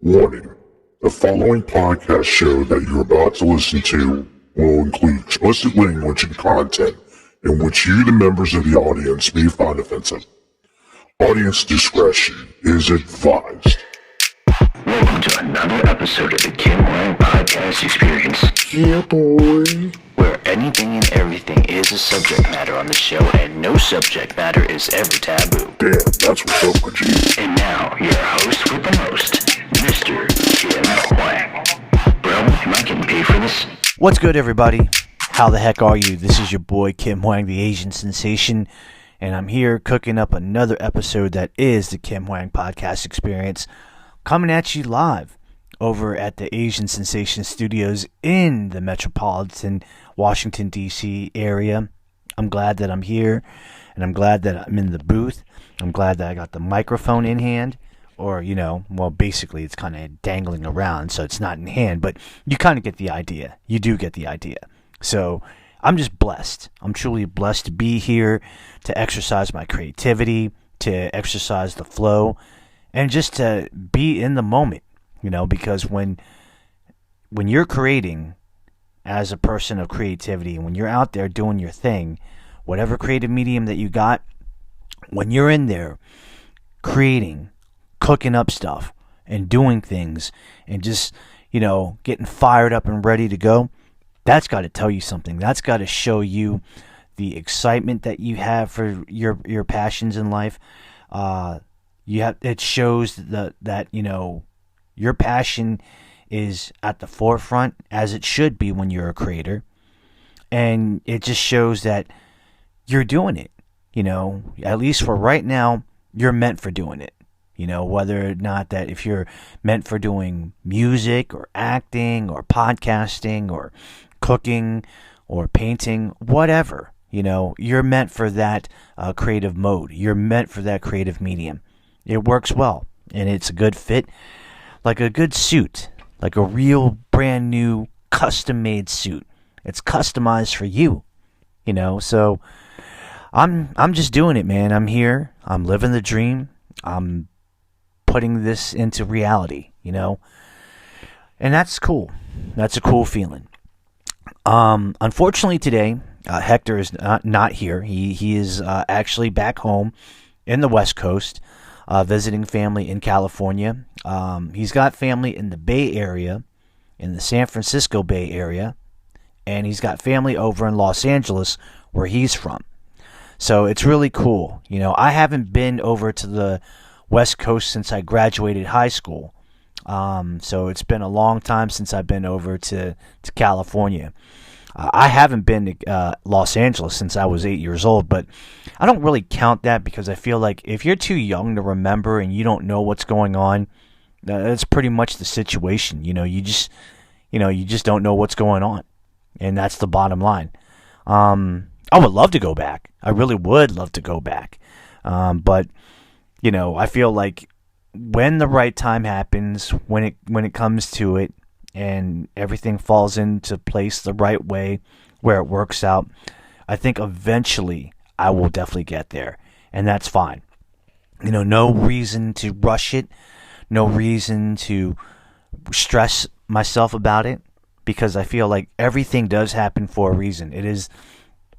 Warning: the following podcast show that you're about to listen to will include explicit language and content in which you, the members of the audience, may find offensive. Audience discretion is advised. Welcome to another episode of the Kim Wang Podcast Experience. Yeah, boy. Where anything and everything is a subject matter on the show, and no subject matter is ever taboo. Damn, that's what's up, my G. And now, your host with the most, Mr. Kim Wang. Bro, am I getting paid for this? What's good, everybody? How the heck are you? This is your boy Kim Wang, the Asian sensation, and I'm here cooking up another episode that is the Kim Wang Podcast Experience, coming at you live over at the Asian Sensation Studios in the metropolitan Washington, D.C. area. I'm glad that I'm here, and I'm glad that I'm in the booth. I'm glad that I got the microphone in hand, or, basically it's kind of dangling around, so it's not in hand, but you kind of get the idea. You do get the idea. So I'm just blessed. I'm truly blessed to be here, to exercise my creativity, to exercise the flow, and just to be in the moment, because when you're creating as a person of creativity, when you're out there doing your thing, whatever creative medium that you got, when you're in there creating, cooking up stuff and doing things and just, getting fired up and ready to go, that's got to tell you something. That's got to show you the excitement that you have for your passions in life. It shows that your passion is at the forefront, as it should be when you're a creator, and it just shows that you're doing it. At least for right now, you're meant for doing it. Whether or not that if you're meant for doing music or acting or podcasting or cooking or painting, whatever, you're meant for that creative mode. You're meant for that creative medium. It works well, and it's a good fit, like a good suit, like a real brand new custom-made suit. It's customized for you, So I'm just doing it, man. I'm here. I'm living the dream. I'm putting this into reality, and that's cool. That's a cool feeling. Unfortunately today, Hector is not here. He is actually back home in the West Coast, visiting family in California. He's got family in the Bay Area, in the San Francisco Bay Area, and he's got family over in Los Angeles, where he's from. So it's really cool. I haven't been over to the West Coast since I graduated high school. So it's been a long time since I've been over to California. I haven't been to Los Angeles since I was 8 years old, but I don't really count that because I feel like if you're too young to remember and you don't know what's going on, that's pretty much the situation. You just don't know what's going on, and that's the bottom line. I would love to go back. I really would love to go back, but I feel like when the right time happens, when it comes to it, and everything falls into place the right way, where it works out, I think eventually I will definitely get there, and that's fine. No reason to rush it, no reason to stress myself about it, because I feel like everything does happen for a reason. It is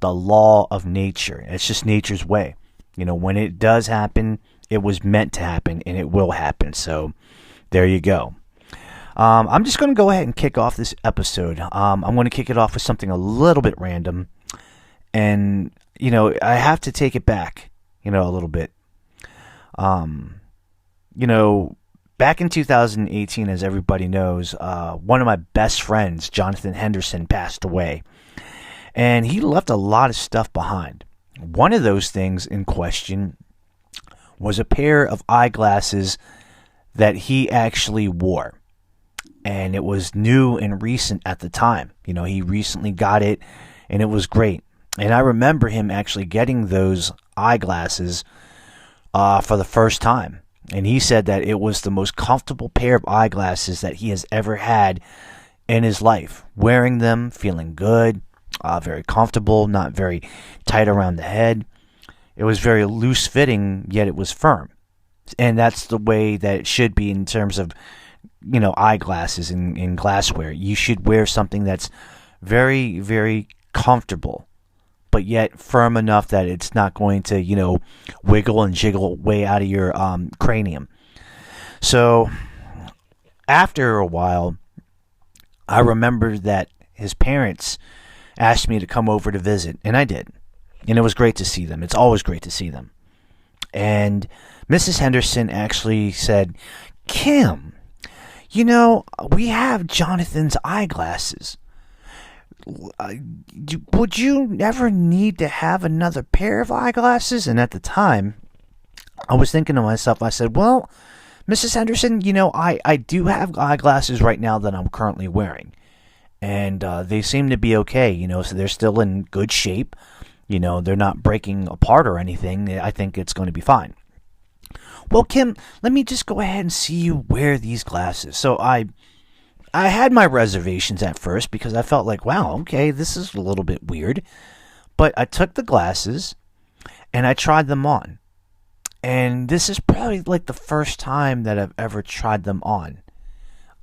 the law of nature. It's just nature's way. When it does happen, it was meant to happen, and it will happen. So there you go. I'm just going to go ahead and kick off this episode. I'm going to kick it off with something a little bit random. And, I have to take it back, a little bit. Back in 2018, as everybody knows, one of my best friends, Jonathan Henderson, passed away. And he left a lot of stuff behind. One of those things in question was a pair of eyeglasses that he actually wore. And it was new and recent at the time. He recently got it, and it was great. And I remember him actually getting those eyeglasses for the first time. And he said that it was the most comfortable pair of eyeglasses that he has ever had in his life. Wearing them, feeling good, very comfortable, not very tight around the head. It was very loose-fitting, yet it was firm. And that's the way that it should be in terms of eyeglasses and glassware. You should wear something that's very, very comfortable, but yet firm enough that it's not going to, wiggle and jiggle way out of your cranium. So after a while, I remember that his parents asked me to come over to visit, and I did. And it was great to see them. It's always great to see them. And Mrs. Henderson actually said, Kim, we have Jonathan's eyeglasses. Would you ever need to have another pair of eyeglasses? And at the time, I was thinking to myself, I said, well, Mrs. Henderson, I do have eyeglasses right now that I'm currently wearing. And they seem to be okay, so they're still in good shape. They're not breaking apart or anything. I think it's going to be fine. Well, Kim, let me just go ahead and see you wear these glasses. So I had my reservations at first because I felt like, wow, okay, this is a little bit weird. But I took the glasses and I tried them on. And this is probably like the first time that I've ever tried them on.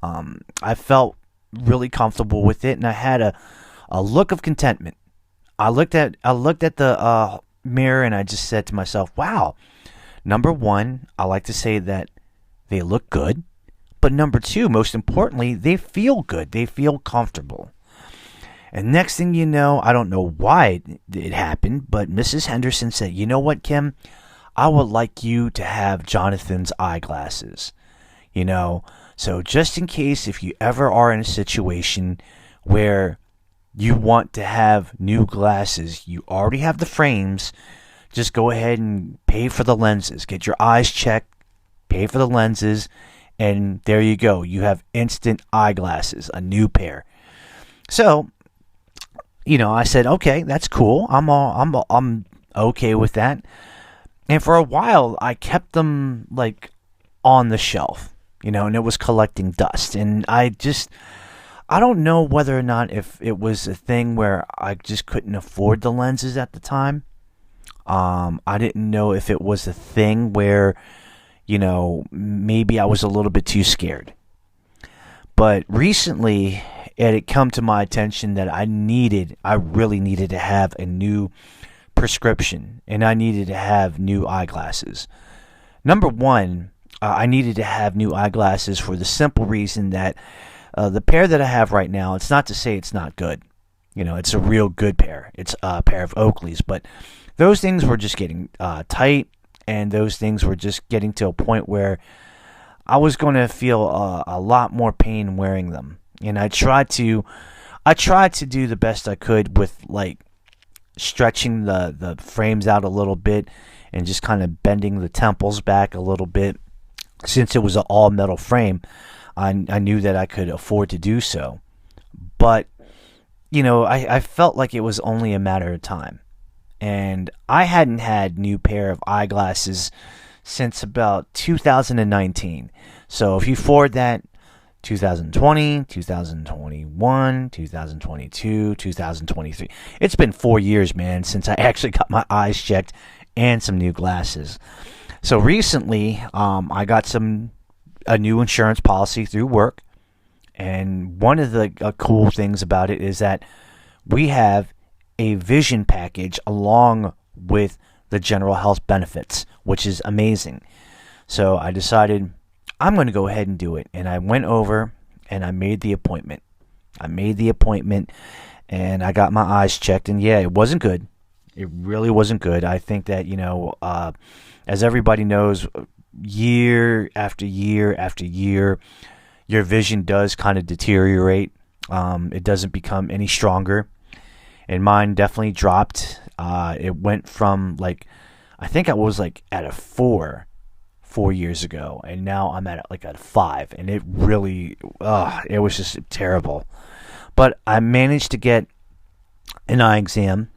I felt really comfortable with it, and I had a look of contentment. I looked at the mirror and I just said to myself, wow, number one, I like to say that they look good. But number two, most importantly, they feel good. They feel comfortable. And next thing you know, I don't know why it happened, but Mrs. Henderson said, you know what, Kim? I would like you to have Jonathan's eyeglasses. So just in case if you ever are in a situation where you want to have new glasses, you already have the frames, just go ahead and pay for the lenses. Get your eyes checked, pay for the lenses, and there you go. You have instant eyeglasses, a new pair. So, I said, okay, that's cool. I'm okay with that. And for a while, I kept them on the shelf, and it was collecting dust. And I don't know whether or not if it was a thing where I just couldn't afford the lenses at the time. I didn't know if it was a thing where, maybe I was a little bit too scared. But recently, it had come to my attention that I really needed to have a new prescription, and I needed to have new eyeglasses. Number one, I needed to have new eyeglasses for the simple reason that the pair that I have right now, it's not to say it's not good. It's a real good pair. It's a pair of Oakleys, but those things were just getting tight, and those things were just getting to a point where I was going to feel a lot more pain wearing them. And I tried to do the best I could with stretching the frames out a little bit and just kind of bending the temples back a little bit. Since it was an all metal frame, I knew that I could afford to do so. But, I felt like it was only a matter of time. And I hadn't had new pair of eyeglasses since about 2019. So if you forward that, 2020, 2021, 2022, 2023. It's been 4 years, man, since I actually got my eyes checked and some new glasses. So recently, I got a new insurance policy through work. And one of the cool things about it is that we have a vision package along with the general health benefits, which is amazing. So I decided I'm going to go ahead and do it. And I went over and I made the appointment. And I got my eyes checked. And yeah, it wasn't good. It really wasn't good. I think that, as everybody knows, year after year after year, your vision does kind of deteriorate. It doesn't become any stronger. And mine definitely dropped. It went from I think I was at a 4 years ago, and now I'm at a 5, and it really, it was just terrible. But I managed to get an eye exam,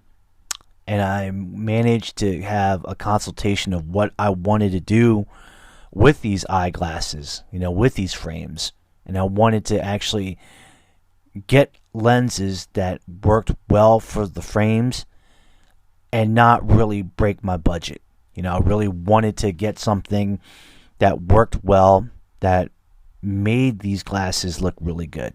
and I managed to have a consultation of what I wanted to do with these eyeglasses, with these frames. And I wanted to actually get lenses that worked well for the frames and not really break my budget. I really wanted to get something that worked well, that made these glasses look really good.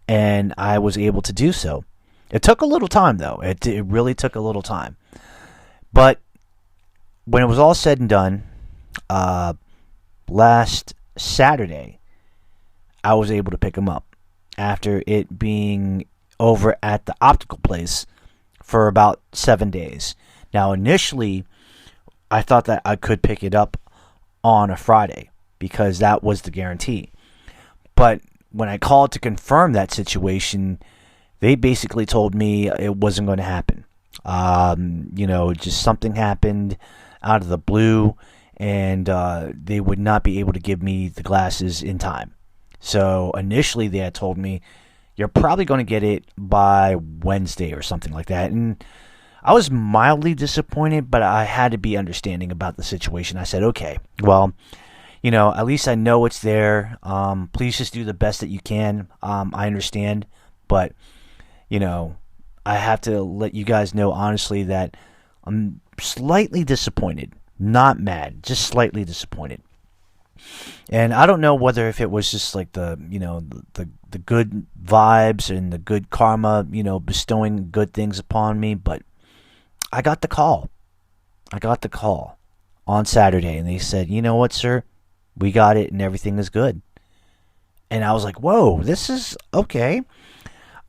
And I was able to do so. It took a little time, though. It really took a little time. But when it was all said and done, last Saturday, I was able to pick them up after it being over at the optical place for about 7 days. Now, initially, I thought that I could pick it up on a Friday because that was the guarantee. But when I called to confirm that situation, they basically told me it wasn't going to happen. Just something happened out of the blue, and they would not be able to give me the glasses in time. So initially they had told me, you're probably going to get it by Wednesday or something like that. And I was mildly disappointed, but I had to be understanding about the situation. I said, okay, well, at least I know it's there. Please just do the best that you can. I understand, but, I have to let you guys know honestly that I'm slightly disappointed. Not mad, just slightly disappointed. And I don't know whether if it was just like the good vibes and the good karma, bestowing good things upon me, but I got the call. On Saturday, and they said, you know what, sir? We got it and everything is good. And I was like, whoa, this is okay.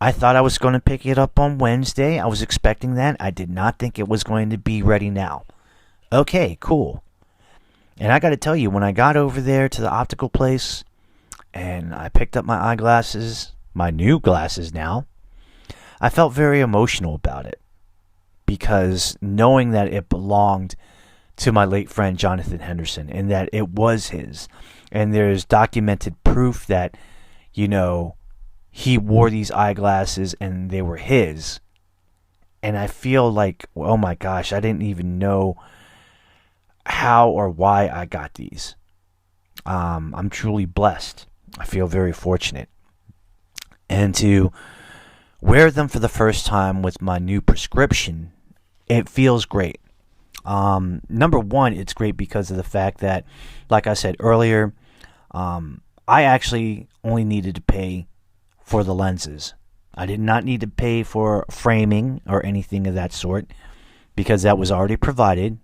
I thought I was going to pick it up on Wednesday. I was expecting that. I did not think it was going to be ready now. Okay, cool. And I got to tell you, when I got over there to the optical place and I picked up my eyeglasses, my new glasses now, I felt very emotional about it. Because knowing that it belonged to my late friend Jonathan Henderson and that it was his. And there's documented proof that, he wore these eyeglasses and they were his. And I feel like, oh my gosh, I didn't even know how or why I got these. I'm truly blessed. I feel very fortunate. And to wear them for the first time with my new prescription, it feels great. Number one, it's great because of the fact that, like I said earlier, I actually only needed to pay for the lenses. I did not need to pay for framing or anything of that sort because that was already provided.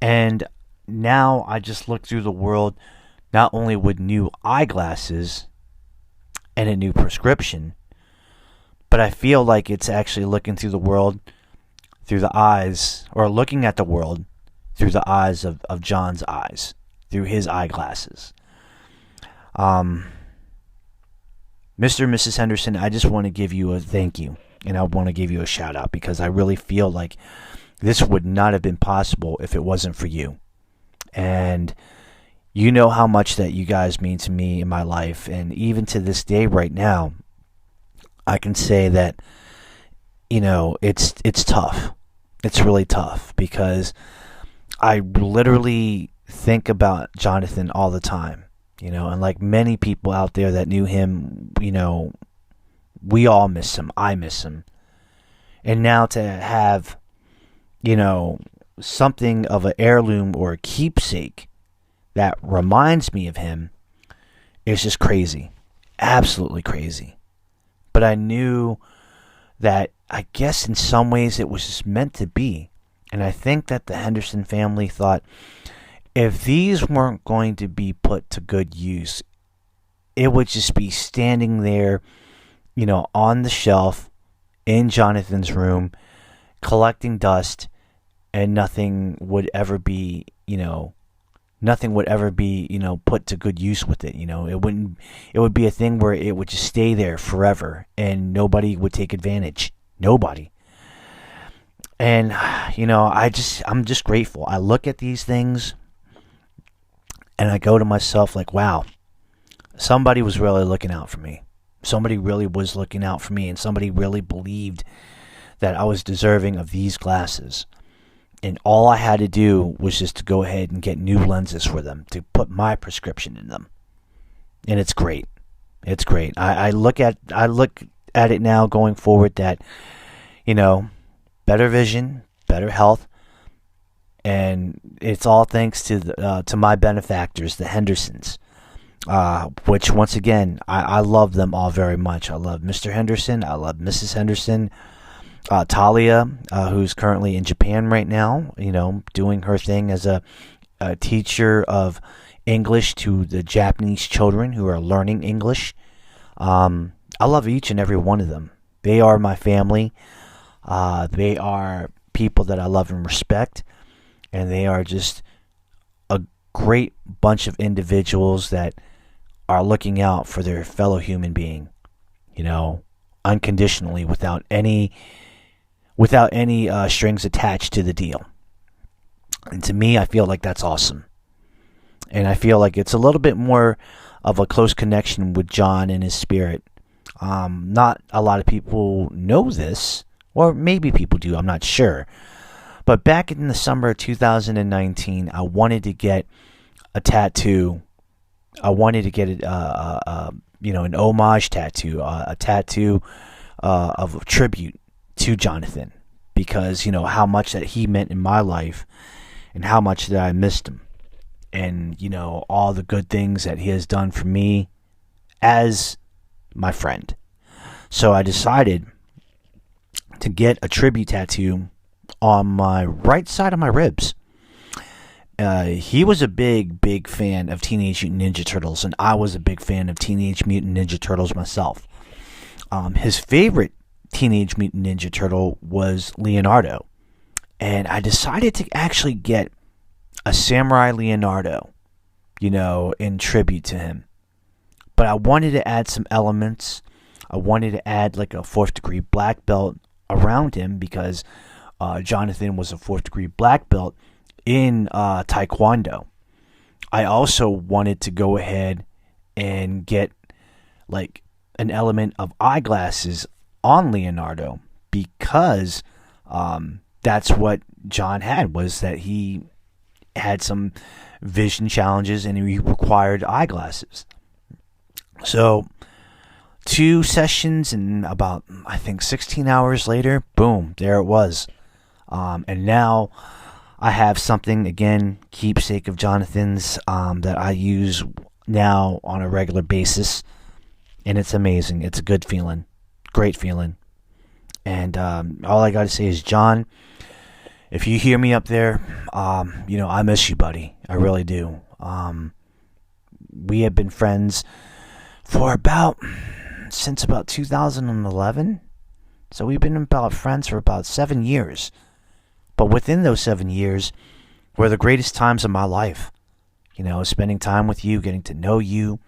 And now I just look through the world not only with new eyeglasses and a new prescription, but I feel like it's actually looking through the world through the eyes, or looking at the world through the eyes of John's eyes, through his eyeglasses. Mr. and Mrs. Henderson, I just want to give you a thank you, and I want to give you a shout out because I really feel like this would not have been possible if it wasn't for you. And you know how much that you guys mean to me in my life, and even to this day right now, I can say that, it's tough. It's really tough because I literally think about Jonathan all the time, and like many people out there that knew him, we all miss him. I miss him. And now to have, something of an heirloom or a keepsake that reminds me of him is just crazy. Absolutely crazy. But I knew that I guess in some ways it was just meant to be. And I think that the Henderson family thought if these weren't going to be put to good use, it would just be standing there, on the shelf in Jonathan's room, collecting dust, and nothing would ever be, put to good use with it. It would be a thing where it would just stay there forever and nobody would take advantage. Nobody. And, I'm just grateful. I look at these things and I go to myself like, wow, somebody was really looking out for me. Somebody really was looking out for me, and somebody really believed that I was deserving of these glasses. And all I had to do was just to go ahead and get new lenses for them, to put my prescription in them. And it's great. It's great. I look at it now going forward that, better vision, better health, and it's all thanks to my benefactors, the Hendersons. which once again, I love them all very much. I love Mr. Henderson. I love Mrs. Henderson. Talia, who's currently in Japan right now, doing her thing as a teacher of English to the Japanese children who are learning English. I love each and every one of them. They are my family. They are people that I love and respect, and they are just a great bunch of individuals that are looking out for their fellow human being, unconditionally, without any strings attached to the deal. And to me, I feel like that's awesome. And I feel like it's a little bit more of a close connection with John and his spirit. Not a lot of people know this, or maybe people do, I'm not sure. But back in the summer of 2019, I wanted to get a tattoo. I wanted to get an homage tattoo, a tattoo of a tribute to Jonathan, because how much that he meant in my life, and how much that I missed him, and all the good things that he has done for me as my friend. So I decided to get a tribute tattoo on my right side of my ribs. He was a big fan of Teenage Mutant Ninja Turtles, and I was a big fan of Teenage Mutant Ninja Turtles myself. His favorite Teenage Mutant Ninja Turtle was Leonardo, and I decided to actually get a Samurai Leonardo, in tribute to him. But I wanted to add some elements. I wanted to add like a 4th degree black belt around him, because Jonathan was a 4th degree black belt in Taekwondo. I also wanted to go ahead and get like an element of eyeglasses on Leonardo, because that's what John had, was that he had some vision challenges and he required eyeglasses. So 2 sessions and about, I think, 16 hours later, boom, there it was. And now I have something, again, keepsake of Jonathan's, that I use now on a regular basis. And it's amazing. It's a good feeling. Great feeling. And all I got to say is, John, if you hear me up there, I miss you, buddy. I really do. We have been friends since about 2011. So we've been friends for about 7 years. But within those 7 years were the greatest times of my life. Spending time with you, getting to know you,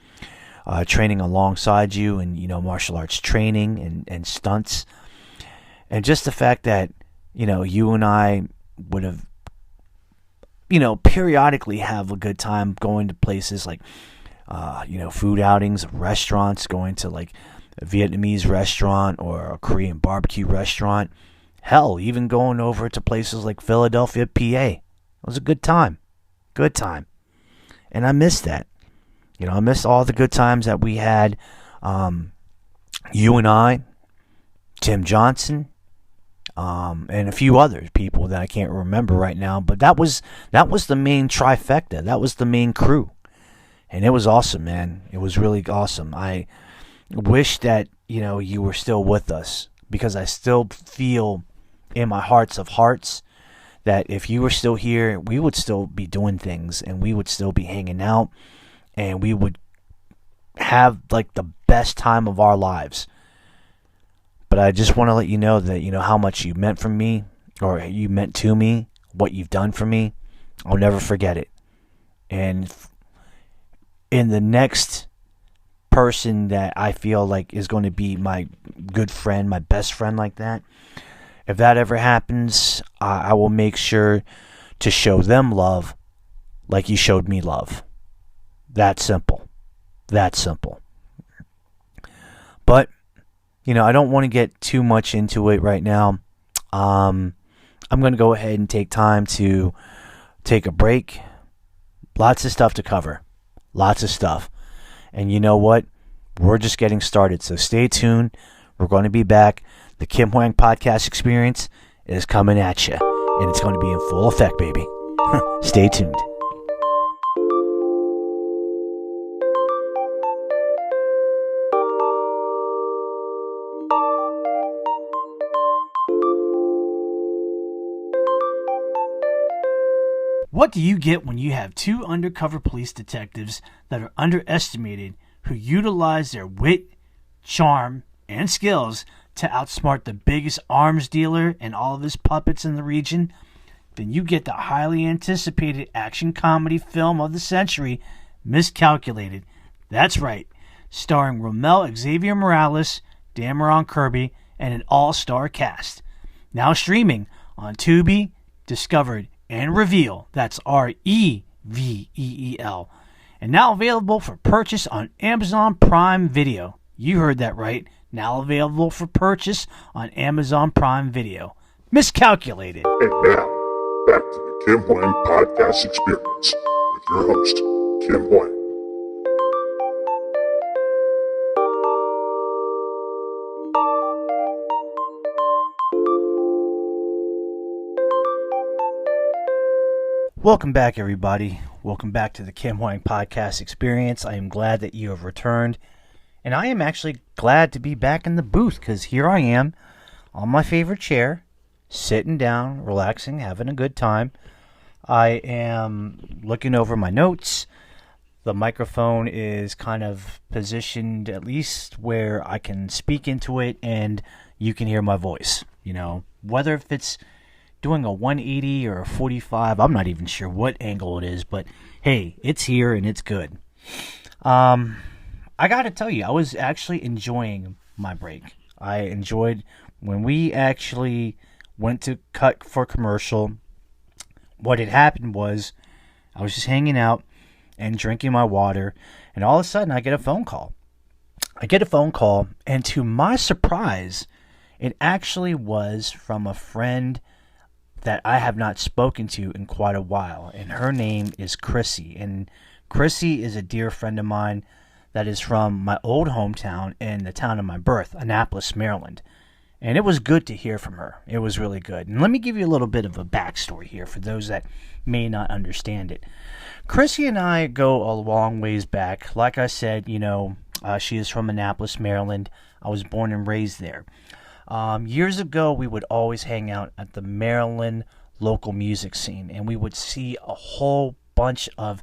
training alongside you, and, martial arts training and stunts. And just the fact that, you and I would have, periodically have a good time going to places like, food outings, restaurants, going to like a Vietnamese restaurant or a Korean barbecue restaurant. Hell, even going over to places like Philadelphia, PA. It was a good time. Good time. And I miss that. I miss all the good times that we had. You and I, Tim Johnson, and a few other people that I can't remember right now. But that was the main trifecta. That was the main crew. And it was awesome, man. It was really awesome. I wish that, you were still with us, because I still feel in my hearts of hearts that if you were still here, we would still be doing things, and we would still be hanging out, and we would have like the best time of our lives. But I just want to let you know that, how much you meant for me, or you meant to me, what you've done for me. I'll never forget it. And in the next person that I feel like is going to be my good friend, my best friend like that, if that ever happens, I will make sure to show them love like you showed me love. That simple. That simple. But, I don't want to get too much into it right now. I'm going to go ahead and take time to take a break. Lots of stuff to cover. Lots of stuff. And you know what? We're just getting started. So stay tuned. We're going to be back. The Kim Hwang podcast experience is coming at you. And it's going to be in full effect, baby. Stay tuned. What do you get when you have two undercover police detectives that are underestimated who utilize their wit, charm, and skills to outsmart the biggest arms dealer and all of his puppets in the region? Then you get the highly anticipated action comedy film of the century, Miscalculated. That's right, starring Romel Xavier Morales, Dameron Kirby, and an all-star cast. Now streaming on Tubi, Discovered, and Reveal. That's Reveel. And now available for purchase on Amazon Prime Video. You heard that right. Now available for purchase on Amazon Prime Video. Miscalculated. And now, back to the Kim Hwang Podcast Experience with your host, Kim Hwang. Welcome back, everybody. Welcome back to the Kim Hwang Podcast Experience. I am glad that you have returned. And I am actually glad to be back in the booth because here I am on my favorite chair, sitting down, relaxing, having a good time. I am looking over my notes. The microphone is kind of positioned at least where I can speak into it and you can hear my voice. You know, whether if it's doing a 180 or a 45, I'm not even sure what angle it is, but hey, it's here and it's good. I gotta tell you, I was actually enjoying my break. I enjoyed when we actually went to cut for commercial. What had happened was I was just hanging out and drinking my water, and all of a sudden I get a phone call. And to my surprise, it actually was from a friend that I have not spoken to in quite a while, and her name is Chrissy. And Chrissy is a dear friend of mine that is from my old hometown and the town of my birth, Annapolis, Maryland. And it was good to hear from her. It was really good. And let me give you a little bit of a backstory here for those that may not understand it. Chrissy and I go a long ways back. Like I said, she is from Annapolis, Maryland. I was born and raised there. Years ago, we would always hang out at the Maryland local music scene, and we would see a whole bunch of,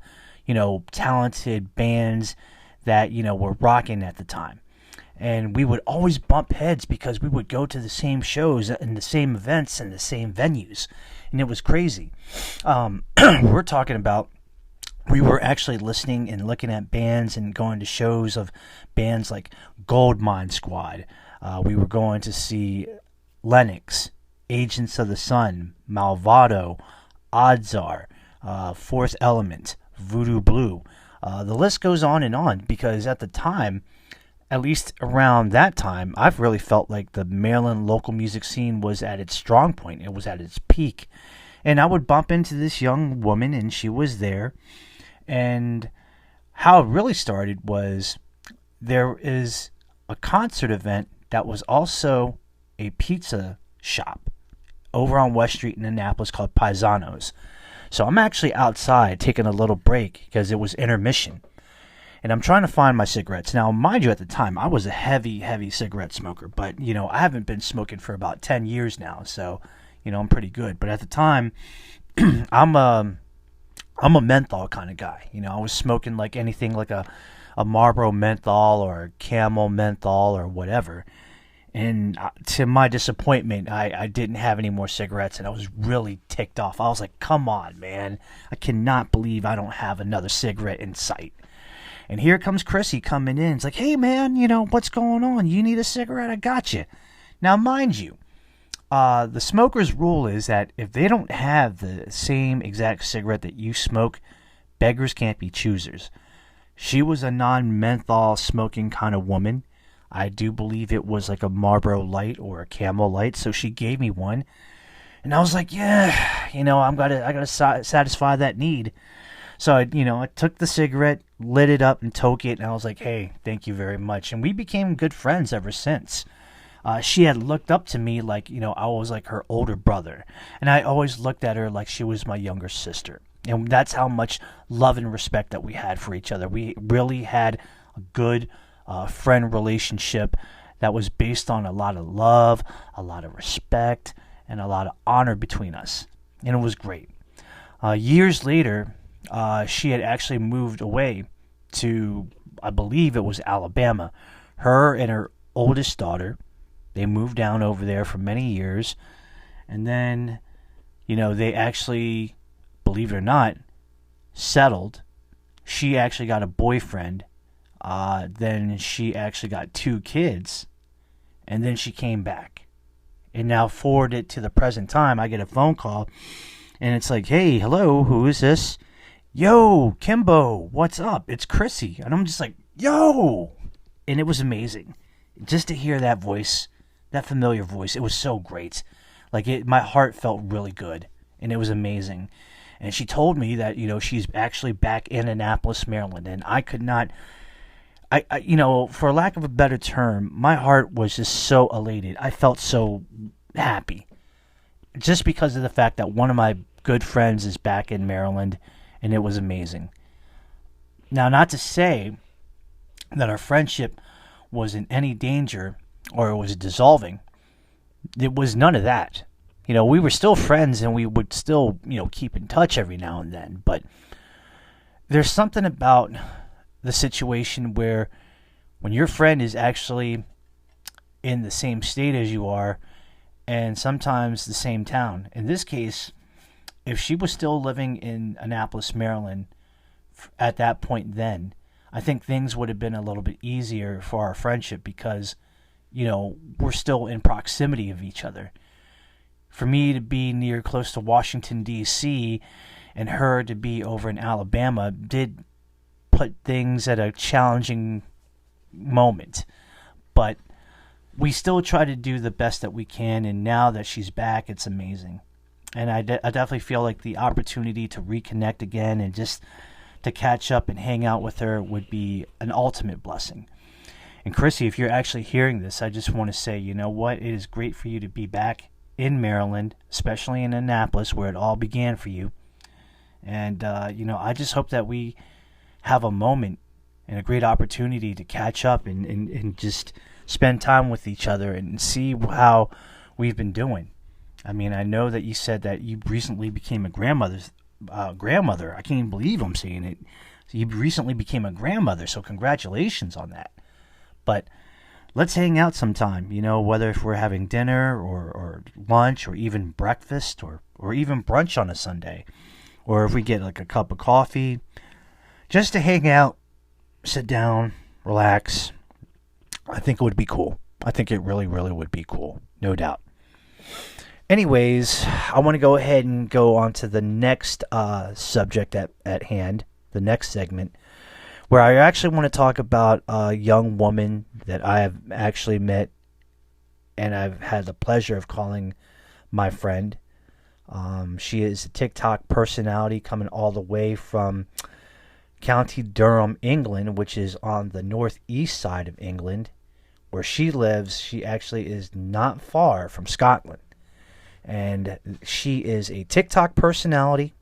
talented bands that, were rocking at the time. And we would always bump heads because we would go to the same shows and the same events and the same venues. And it was crazy. We're talking about, we were actually listening and looking at bands and going to shows of bands like Goldmine Squad. We were going to see Lennox, Agents of the Sun, Malvado, Odds Are, Fourth Element, Voodoo Blue. The list goes on because at the time, at least around that time, I've really felt like the Maryland local music scene was at its strong point. It was at its peak. And I would bump into this young woman, and she was there. And how it really started was there is a concert event that was also a pizza shop over on West Street in Annapolis called Paisanos. So I'm actually outside taking a little break because it was intermission. And I'm trying to find my cigarettes. Now, mind you, at the time, I was a heavy cigarette smoker. But, I haven't been smoking for about 10 years now. So, I'm pretty good. But at the time, I'm a menthol kind of guy. I was smoking like anything like a Marlboro menthol or a Camel menthol or whatever. And to my disappointment, I didn't have any more cigarettes, and I was really ticked off. I was like, come on, man. I cannot believe I don't have another cigarette in sight. And here comes Chrissy coming in. It's like, hey, man, what's going on? You need a cigarette? I got you. Now, mind you, the smoker's rule is that if they don't have the same exact cigarette that you smoke, beggars can't be choosers. She was a non-menthol smoking kind of woman. I do believe it was like a Marlboro Light or a Camel Light, so she gave me one. And I was like, yeah, I gotta satisfy that need. So, I took the cigarette, lit it up, and took it, and I was like, hey, thank you very much. And we became good friends ever since. She had looked up to me like, I was like her older brother. And I always looked at her like she was my younger sister. And that's how much love and respect that we had for each other. We really had a good friend relationship that was based on a lot of love, a lot of respect, and a lot of honor between us. And it was great. Years later, she had actually moved away to, I believe it was Alabama. Her and her oldest daughter, they moved down over there for many years. And then, they actually, believe it or not, settled. She actually got a boyfriend. Then she actually got 2 kids. And then she came back. And now forward it to the present time, I get a phone call. And it's like, hey, hello, who is this? Yo, Kimbo, what's up? It's Chrissy. And I'm just like, yo! And it was amazing. Just to hear that voice, that familiar voice, it was so great. My heart felt really good. And it was amazing. And she told me that, she's actually back in Annapolis, Maryland. And I could not, for lack of a better term, my heart was just so elated. I felt so happy. Just because of the fact that one of my good friends is back in Maryland. And it was amazing. Now, not to say that our friendship was in any danger or it was dissolving. It was none of that. We were still friends and we would still, keep in touch every now and then. But there's something about the situation where when your friend is actually in the same state as you are and sometimes the same town. In this case, if she was still living in Annapolis, Maryland at that point then, I think things would have been a little bit easier for our friendship because, we're still in proximity of each other. For me to be close to Washington, D.C., and her to be over in Alabama did put things at a challenging moment. But we still try to do the best that we can, and now that she's back, it's amazing. And I definitely feel like the opportunity to reconnect again and just to catch up and hang out with her would be an ultimate blessing. And Chrissy, if you're actually hearing this, I just want to say, you know what? It is great for you to be back in Maryland, especially in Annapolis, where it all began for you. And, I just hope that we have a moment and a great opportunity to catch up and just spend time with each other and see how we've been doing. I mean, I know that you said that you recently became a grandmother. I can't even believe I'm saying it. So you recently became a grandmother, so congratulations on that. But let's hang out sometime, whether if we're having dinner or lunch or even breakfast or even brunch on a Sunday. Or if we get a cup of coffee, just to hang out, sit down, relax. I think it would be cool. I think it really, really would be cool. No doubt. Anyways, I want to go ahead and go on to the next subject at hand, the next segment, where I actually want to talk about a young woman that I have actually met and I've had the pleasure of calling my friend. She is a TikTok personality coming all the way from County Durham, England, which is on the northeast side of England. Where she lives, she actually is not far from Scotland. And she is a TikTok personality.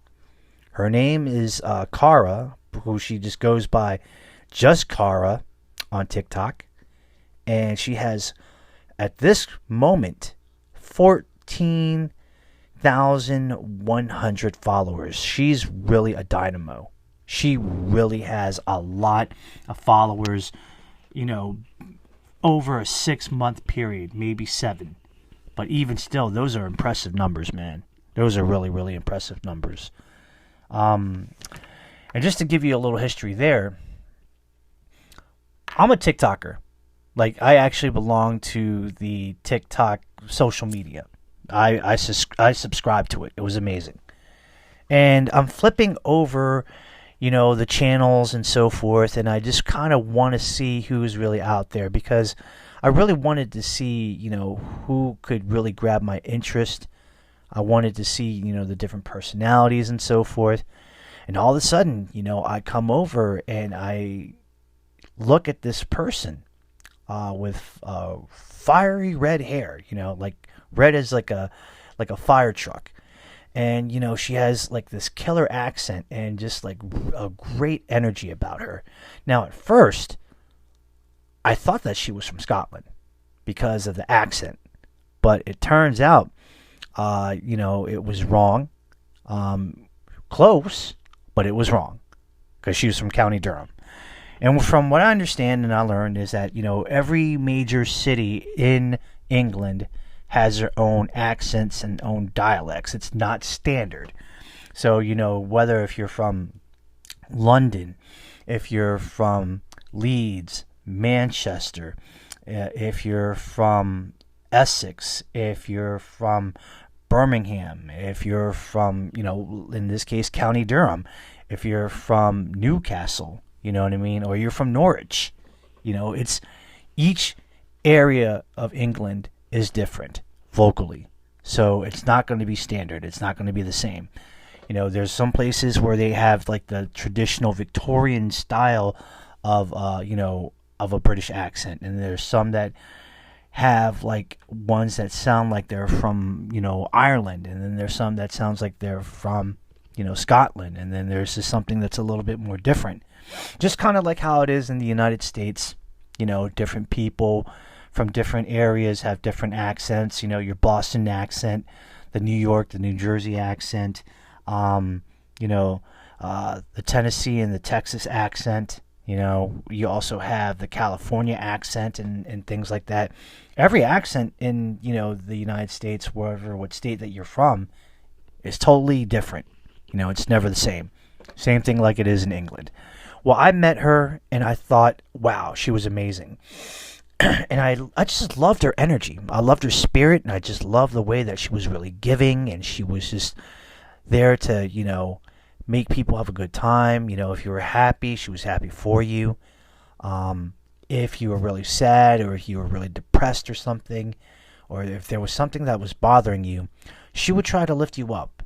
Her name is Cara, who she just goes by just Cara on TikTok. And she has, at this moment, 14,100 followers. She's really a dynamo. She really has a lot of followers, over a 6-month period, maybe 7. But even still, those are impressive numbers, man. Those are really, really impressive numbers. And just to give you a little history there, I'm a TikToker. I actually belong to the TikTok social media. I subscribe to it. It was amazing. And I'm flipping over, the channels and so forth, and I just kind of want to see who's really out there because I really wanted to see, who could really grab my interest. I wanted to see, the different personalities and so forth. And all of a sudden, I come over and I look at this person with fiery red hair, red as like a fire truck. And, she has this killer accent and just a great energy about her. Now, at first, I thought that she was from Scotland because of the accent. But it turns out, it was wrong. close, but it was wrong because she was from County Durham. And from what I understand and I learned is that, every major city in England has their own accents and own dialects. It's not standard. So, whether if you're from London, if you're from Leeds, Manchester, if you're from Essex, if you're from Birmingham, if you're from, in this case, County Durham, if you're from Newcastle, you know what I mean, or you're from Norwich, it's each area of England is different vocally. So it's not going to be standard. It's not going to be the same. There's some places where they have like the traditional Victorian style of, of a British accent. And there's some that have like ones that sound like they're from, Ireland. And then there's some that sounds like they're from, Scotland. And then there's just something that's a little bit more different. Just kind of like how it is in the United States. Different people from different areas have different accents. Your Boston accent, the New York, the New Jersey accent, the Tennessee and the Texas accent. You also have the California accent and things like that. Every accent in, the United States, what state that you're from, is totally different. It's never the same. Same thing like it is in England. Well, I met her and I thought, wow, she was amazing. And I just loved her energy. I loved her spirit, and I just loved the way that she was really giving, and she was just there to, make people have a good time. If you were happy, she was happy for you. If you were really sad, or if you were really depressed or something, or if there was something that was bothering you, she would try to lift you up.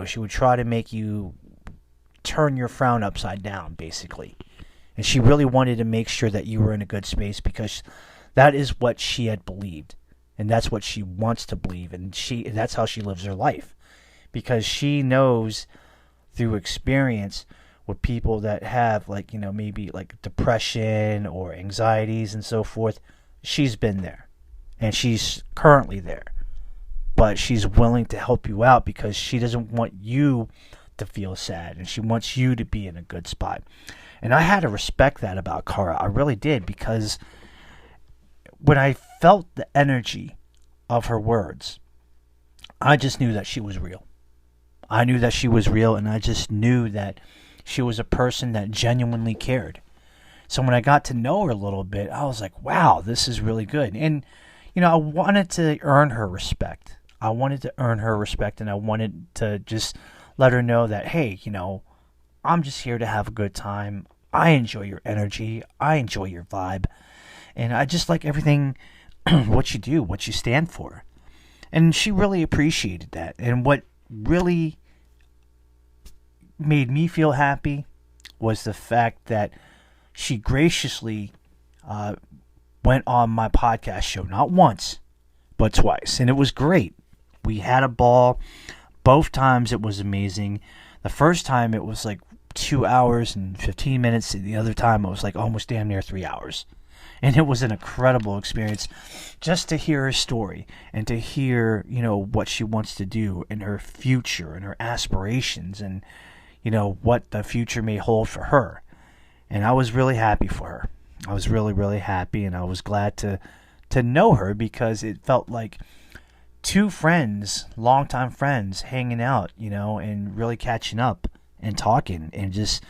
She would try to make you turn your frown upside down, basically. And she really wanted to make sure that you were in a good space, because that is what she had believed. And that's what she wants to believe. And that's how she lives her life. Because she knows through experience with people that have maybe like depression or anxieties and so forth. She's been there. And she's currently there. But she's willing to help you out because she doesn't want you to feel sad. And she wants you to be in a good spot. And I had to respect that about Cara. I really did, because when I felt the energy of her words, I just knew that she was real. I knew that she was real, and I just knew that she was a person that genuinely cared. So when I got to know her a little bit, I was like, wow, this is really good. And, I wanted to earn her respect. I wanted to earn her respect, and I wanted to just let her know that, hey, I'm just here to have a good time. I enjoy your energy. I enjoy your vibe. And I just like everything, what you do, what you stand for. And she really appreciated that. And what really made me feel happy was the fact that she graciously went on my podcast show, not once, but twice. And it was great. We had a ball. Both times it was amazing. The first time it was like 2 hours and 15 minutes. The other time it was like almost damn near 3 hours. And it was an incredible experience just to hear her story and to hear, what she wants to do in her future and her aspirations and, what the future may hold for her. And I was really happy for her. I was really, really happy, and I was glad to know her, because it felt like two friends, longtime friends, hanging out, and really catching up and talking and just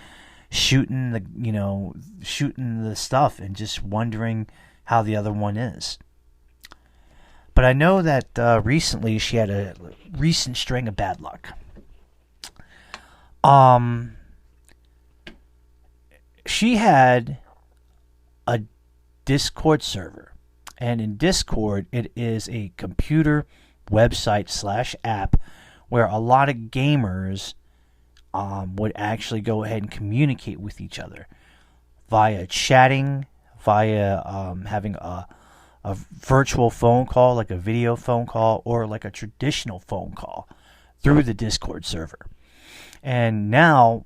shooting the stuff and just wondering how the other one is. But I know that recently she had a recent string of bad luck. She had a Discord server, and in Discord it is a computer website / app where a lot of gamers would actually go ahead and communicate with each other via chatting, via having a virtual phone call, like a video phone call, or like a traditional phone call through the Discord server. And now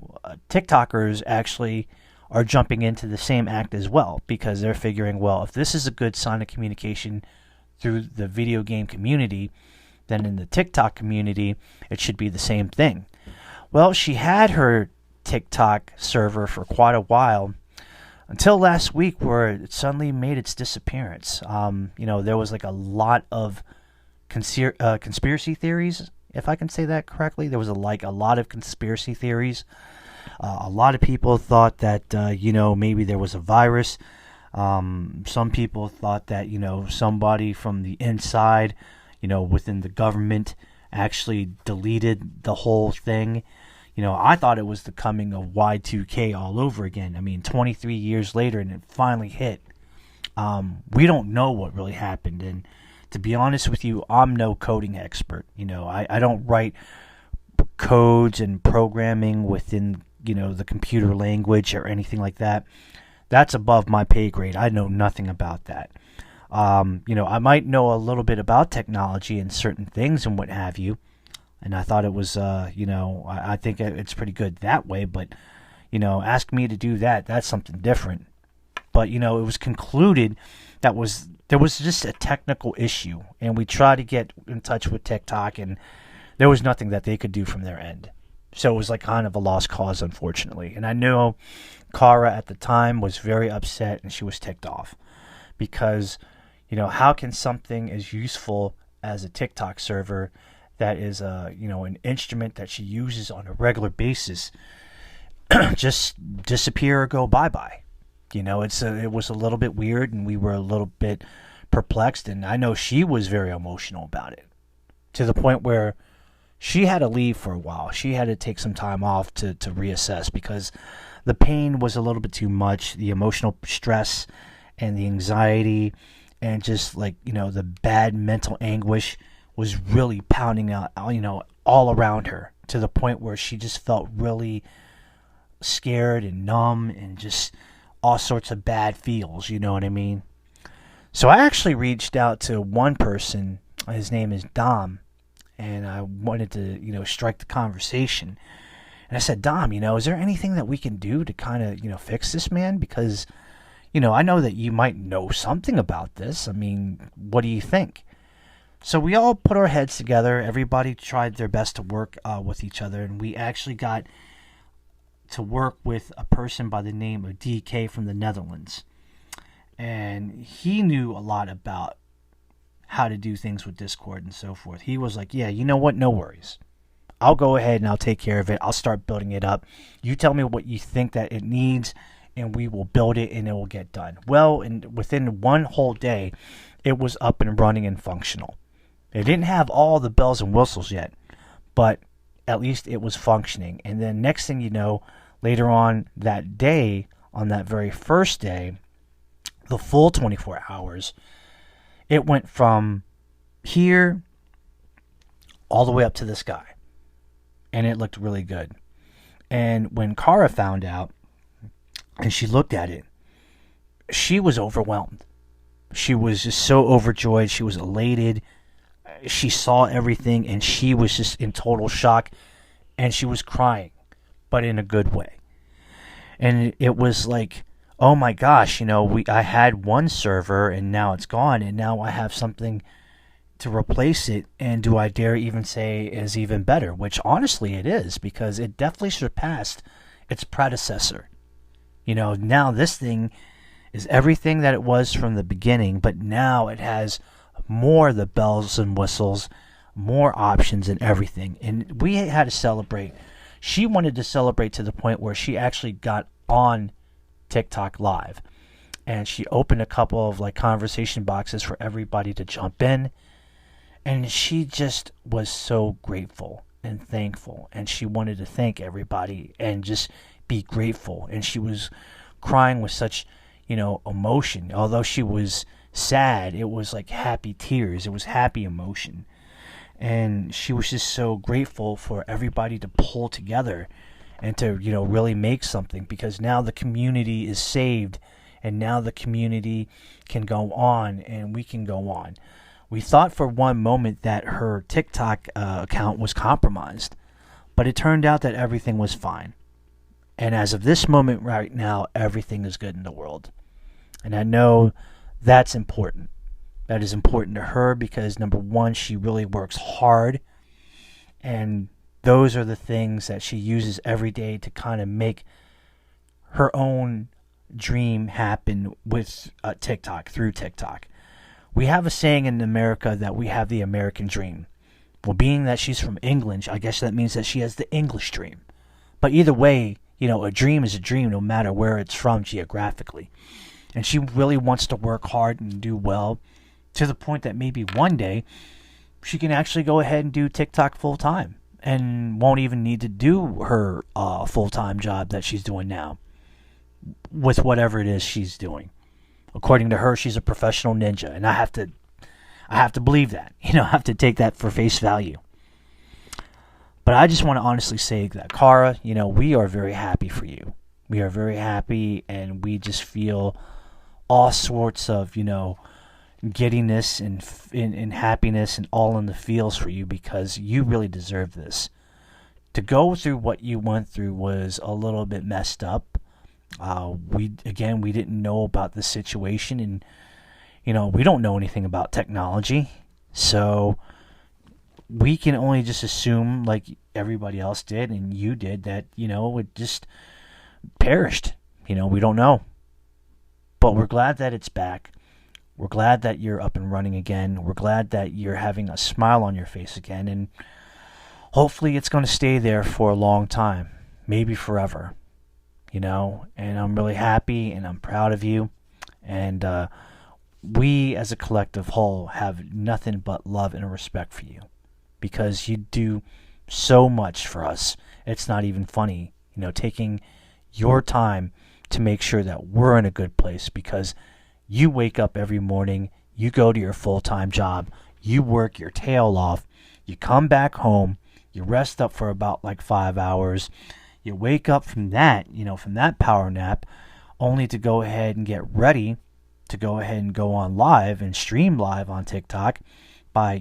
TikTokers actually are jumping into the same act as well, because they're figuring, well, if this is a good sign of communication through the video game community, then in the TikTok community, it should be the same thing. Well, she had her TikTok server for quite a while until last week, where it suddenly made its disappearance. There was like a lot of conspiracy theories, if I can say that correctly. There was a lot of conspiracy theories. A lot of people thought that maybe there was a virus. Some people thought that somebody from the inside, within the government, actually deleted the whole thing. I thought it was the coming of Y2K all over again. I mean, 23 years later, and it finally hit. We don't know what really happened, and to be honest with you, I'm no coding expert. I don't write codes and programming within the computer language or anything like that. That's above my pay grade. I know nothing about that. I might know a little bit about technology and certain things and what have you. And I thought it was, I think it's pretty good that way. But, ask me to do that. That's something different. But, it was concluded there was just a technical issue. And we tried to get in touch with TikTok, and there was nothing that they could do from their end. So it was like kind of a lost cause, unfortunately. And I know Kara at the time was very upset, and she was ticked off. Because, how can something as useful as a TikTok server that is an instrument that she uses on a regular basis just disappear or go bye-bye? It was a little bit weird, and we were a little bit perplexed, and I know she was very emotional about it, to the point where she had to leave for a while. She had to take some time off to reassess, because the pain was a little bit too much, the emotional stress and the anxiety, and just the bad mental anguish was really pounding out, all around her, to the point where she just felt really scared and numb and just all sorts of bad feels, you know what I mean? So I actually reached out to one person. His name is Dom, and I wanted to, strike the conversation. And I said, Dom, is there anything that we can do to kind of, fix this, man? Because, I know that you might know something about this. I mean, what do you think? So we all put our heads together. Everybody tried their best to work with each other, and we actually got to work with a person by the name of DK from the Netherlands. And he knew a lot about how to do things with Discord and so forth. He was like, yeah, you know what? No worries. I'll go ahead and I'll take care of it. I'll start building it up. You tell me what you think that it needs, and we will build it, and it will get done. Well, and within one whole day, it was up and running and functional. It didn't have all the bells and whistles yet, but at least it was functioning. And then next thing you know, later on that day, on that very first day, the full 24 hours, it went from here all the way up to the sky. And it looked really good. And when Kara found out, and she looked at it, she was overwhelmed. She was just so overjoyed. She was elated. She saw everything, and she was just in total shock. And she was crying, but in a good way. And it was like, oh my gosh, I had one server, and now it's gone, and now I have something to replace it, and do I dare even say is even better, which honestly it is, because it definitely surpassed its predecessor. Now this thing is everything that it was from the beginning, but now it has more of the bells and whistles, more options and everything. And we had to celebrate. She wanted to celebrate to the point where she actually got on TikTok live, and she opened a couple of conversation boxes for everybody to jump in. And she just was so grateful and thankful. And she wanted to thank everybody and just be grateful. And she was crying with such, emotion. Although she was sad, it was like happy tears. It was happy emotion. And she was just so grateful for everybody to pull together and to, really make something. Because now the community is saved. And now the community can go on, and we can go on. We thought for one moment that her TikTok account was compromised, but it turned out that everything was fine. And as of this moment right now, everything is good in the world. And I know that's important. That is important to her because, number one, she really works hard. And those are the things that she uses every day to kind of make her own dream happen with TikTok, through TikTok. We have a saying in America that we have the American dream. Well, being that she's from England, I guess that means that she has the English dream. But either way, a dream is a dream no matter where it's from geographically. And she really wants to work hard and do well to the point that maybe one day she can actually go ahead and do TikTok full time and won't even need to do her full-time job that she's doing now with whatever it is she's doing. According to her, she's a professional ninja, and I have to believe that. I have to take that for face value. But I just want to honestly say that, Cara, we are very happy for you. We are very happy, and we just feel all sorts of, giddiness and happiness and all in the feels for you, because you really deserve this. To go through what you went through was a little bit messed up. We didn't know about the situation, and we don't know anything about technology, so we can only just assume, like everybody else did and you did, that it just perished. We don't know, but we're glad that it's back. We're glad that you're up and running again. We're glad that you're having a smile on your face again, and hopefully it's going to stay there for a long time, maybe forever. And I'm really happy and I'm proud of you. And we as a collective whole have nothing but love and respect for you, because you do so much for us. It's not even funny, taking your time to make sure that we're in a good place, because you wake up every morning, you go to your full-time job, you work your tail off, you come back home, you rest up for about 5 hours. You wake up from that, from that power nap, only to go ahead and get ready to go ahead and go on live and stream live on TikTok by,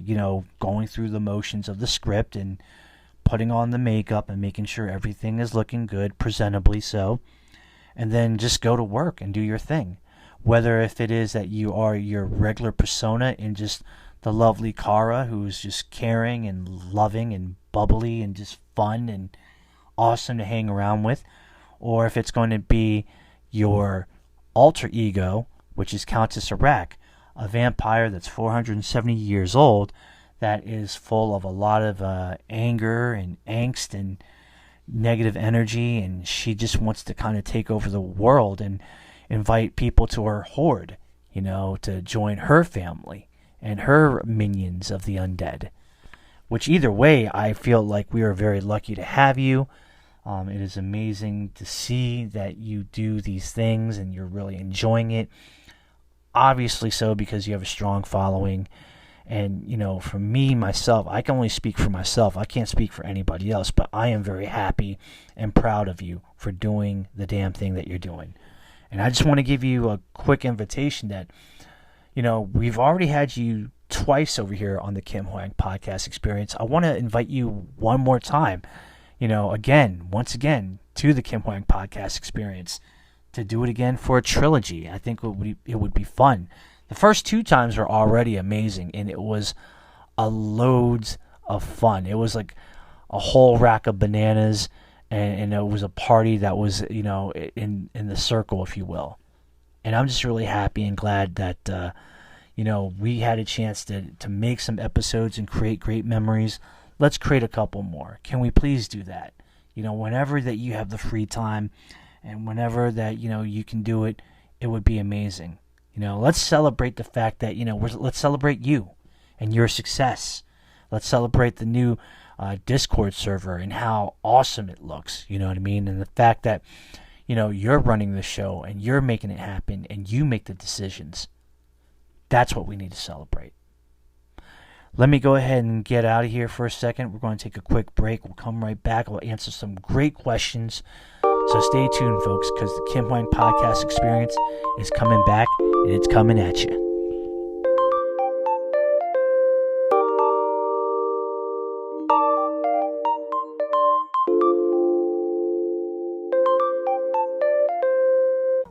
going through the motions of the script and putting on the makeup and making sure everything is looking good, presentably so, and then just go to work and do your thing. Whether if it is that you are your regular persona in just the lovely Cara, who's just caring and loving and bubbly and just fun and awesome to hang around with, or if it's going to be your alter ego, which is Countess Iraq, a vampire that's 470 years old, that is full of a lot of anger and angst and negative energy, and she just wants to kind of take over the world and invite people to her horde, to join her family and her minions of the undead. Which either way, I feel like we are very lucky to have you. It is amazing to see that you do these things and you're really enjoying it. Obviously so, because you have a strong following. And, for me, myself, I can only speak for myself. I can't speak for anybody else. But I am very happy and proud of you for doing the damn thing that you're doing. And I just want to give you a quick invitation that, we've already had you twice over here on the Kim Hwang Podcast Experience. I want to invite you one more time, once again, to the Kim Hwang Podcast Experience, to do it again for a trilogy. I think it would be fun. The first 2 times were already amazing, and it was loads of fun. It was like a whole rack of bananas, and it was a party that was, in the circle, if you will. And I'm just really happy and glad that, we had a chance to make some episodes and create great memories. Let's create a couple more. Can we please do that? Whenever that you have the free time and whenever that, you can do it, it would be amazing. Let's celebrate the fact that, let's celebrate you and your success. Let's celebrate the new Discord server and how awesome it looks. You know what I mean? And the fact that, you're running the show and you're making it happen and you make the decisions. That's what we need to celebrate. Let me go ahead and get out of here for a second. We're going to take a quick break. We'll come right back. We'll answer some great questions. So stay tuned, folks, because the Kim Hwang Podcast Experience is coming back, and it's coming at you.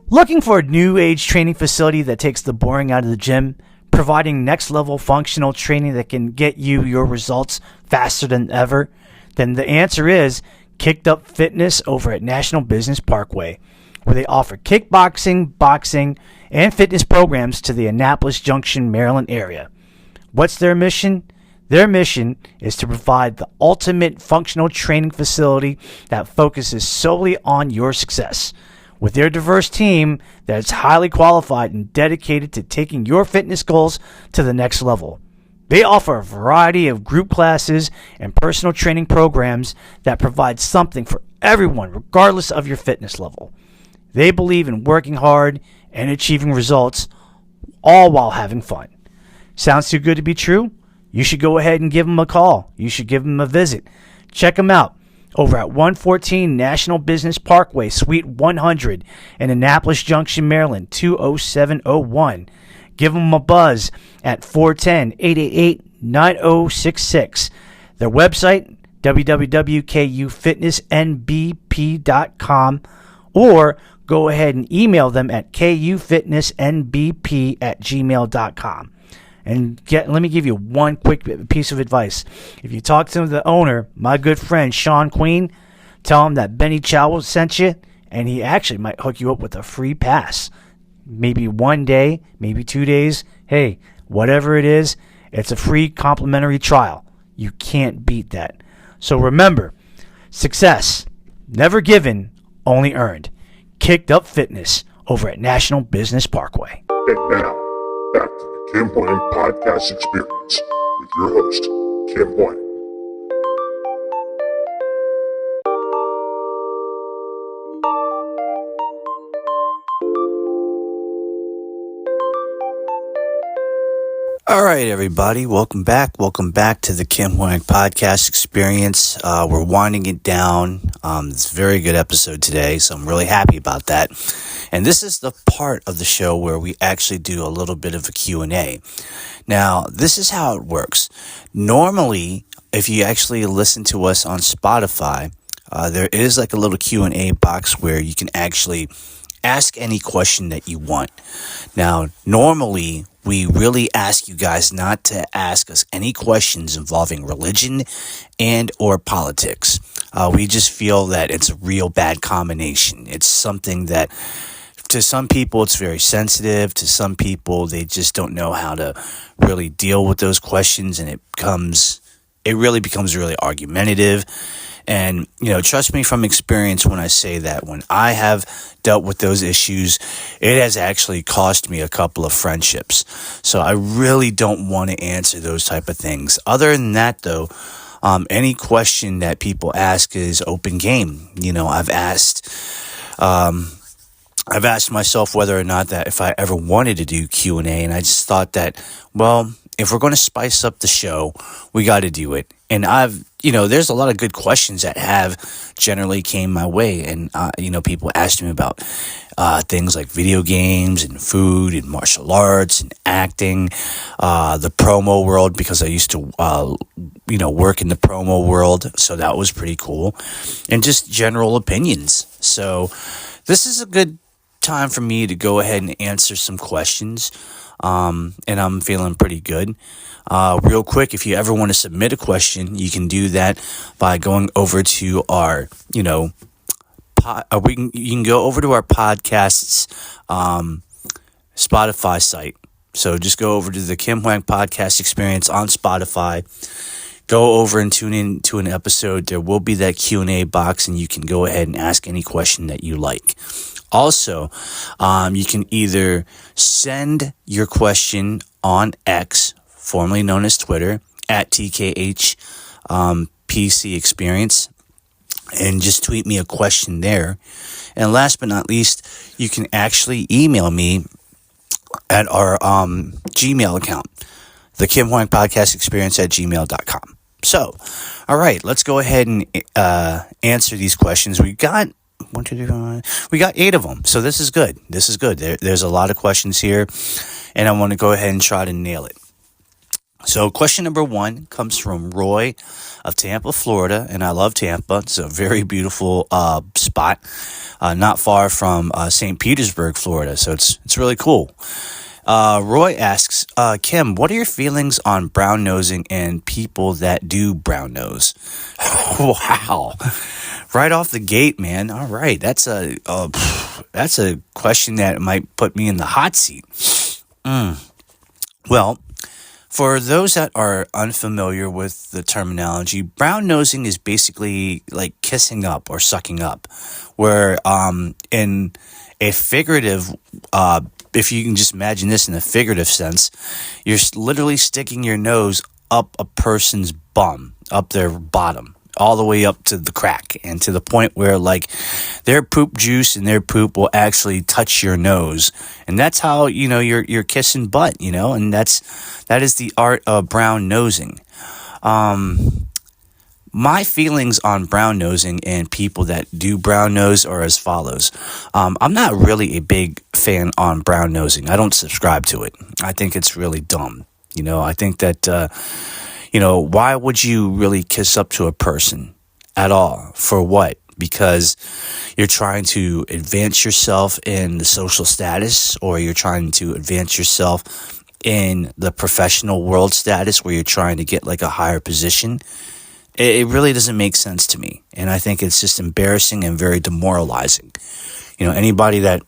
Looking for a new age training facility that takes the boring out of the gym, providing next level functional training that can get you your results faster than ever? then the answer is Kicked Up Fitness over at National Business Parkway, where they offer kickboxing, boxing, and fitness programs to the Annapolis Junction, Maryland area. What's their mission? Their mission is to provide the ultimate functional training facility that focuses solely on your success. With their diverse team that is highly qualified and dedicated to taking your fitness goals to the next level. They offer a variety of group classes and personal training programs that provide something for everyone regardless of your fitness level. They believe in working hard and achieving results, all while having fun. Sounds too good to be true? You should go ahead and give them a call. You should give them a visit. Check them out over at 114 National Business Parkway, Suite 100 in Annapolis Junction, Maryland, 20701. Give them a buzz at 410-888-9066. Their website, www.kufitnessnbp.com, or go ahead and email them at kufitnessnbp@gmail.com. And let me give you one quick piece of advice. If you talk to the owner, my good friend Sean Queen, tell him that Benny Chow sent you, and he actually might hook you up with a free pass. Maybe 1 day, maybe 2 days. Hey, whatever it is, it's a free complimentary trial. You can't beat that. So remember, success, never given, only earned. Kicked Up Fitness over at National Business Parkway. And now, back to the Kim Wang Podcast Experience with your host, Kim Wang. All right, everybody. Welcome back. Welcome back to the Kim Wang Podcast Experience. We're winding it down. It's a very good episode today, so I'm really happy about that. And this is the part of the show where we actually do a little bit of a Q&A. Now, this is how it works. Normally, if you actually listen to us on Spotify, there is like a little Q&A box where you can actually ask any question that you want. Now, normally, we really ask you guys not to ask us any questions involving religion and or politics. We just feel that it's a real bad combination. It's something that to some people it's very sensitive. To some people they just don't know how to really deal with those questions, and it really becomes really argumentative. And, trust me from experience when I say that when I have dealt with those issues, it has actually cost me a couple of friendships. So I really don't want to answer those type of things. Other than that, though, any question that people ask is open game. I've asked myself whether or not that if I ever wanted to do Q&A, and I just thought that, well, if we're going to spice up the show, we got to do it. And there's a lot of good questions that have generally came my way. And, people asked me about things like video games and food and martial arts and acting, the promo world, because I used to, work in the promo world. So that was pretty cool. And just general opinions. So this is a good time for me to go ahead and answer some questions. And I'm feeling pretty good. Real quick, if you ever want to submit a question, you can do that by going over to our, you can go over to our podcast's Spotify site. So just go over to the Kim Wang Podcast Experience on Spotify. Go over and tune in to an episode. There will be that Q&A box, and you can go ahead and ask any question that you like. Also, you can either send your question on X, formerly known as Twitter, at TKH PC Experience, and just tweet me a question there. And last but not least, you can actually email me at our Gmail account, the Kim Wang Podcast Experience at gmail.com. So, all right, let's go ahead and answer these questions. We got 1, 2, 3, 4, we got 8 of them. So this is good. There's a lot of questions here, and I want to go ahead and try to nail it. So question number 1 comes from Roy of Tampa, Florida, and I love Tampa. It's a very beautiful spot, not far from St. Petersburg, Florida. So it's really cool. Roy asks, Kim, what are your feelings on brown nosing and people that do brown nose? Wow. Right off the gate, man. All right. That's a question that might put me in the hot seat. Well, for those that are unfamiliar with the terminology, brown nosing is basically like kissing up or sucking up, where in a figurative, if you can just imagine this in a figurative sense, you're literally sticking your nose up a person's bum, up their bottom, all the way up to the crack, and to the point where like their poop juice and their poop will actually touch your nose, and that's how you're kissing butt, and that is the art of brown nosing. My feelings on brown nosing and people that do brown nose are as follows. I'm not really a big fan on brown nosing. I don't subscribe to it. I think it's really dumb. I think that why would you really kiss up to a person at all? For what? Because you're trying to advance yourself in the social status, or you're trying to advance yourself in the professional world status where you're trying to get like a higher position. It really doesn't make sense to me. And I think it's just embarrassing and very demoralizing. Anybody that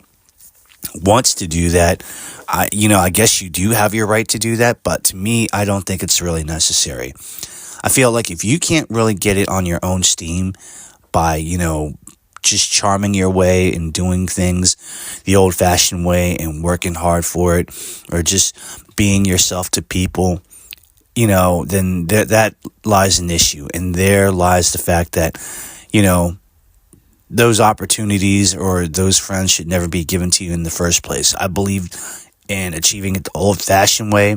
wants to do that, I guess you do have your right to do that, but to me, I don't think it's really necessary. I feel like if you can't really get it on your own steam by, just charming your way and doing things the old-fashioned way and working hard for it, or just being yourself to people, then that lies an issue. And there lies the fact that, those opportunities or those friends should never be given to you in the first place. I believe in achieving it the old-fashioned way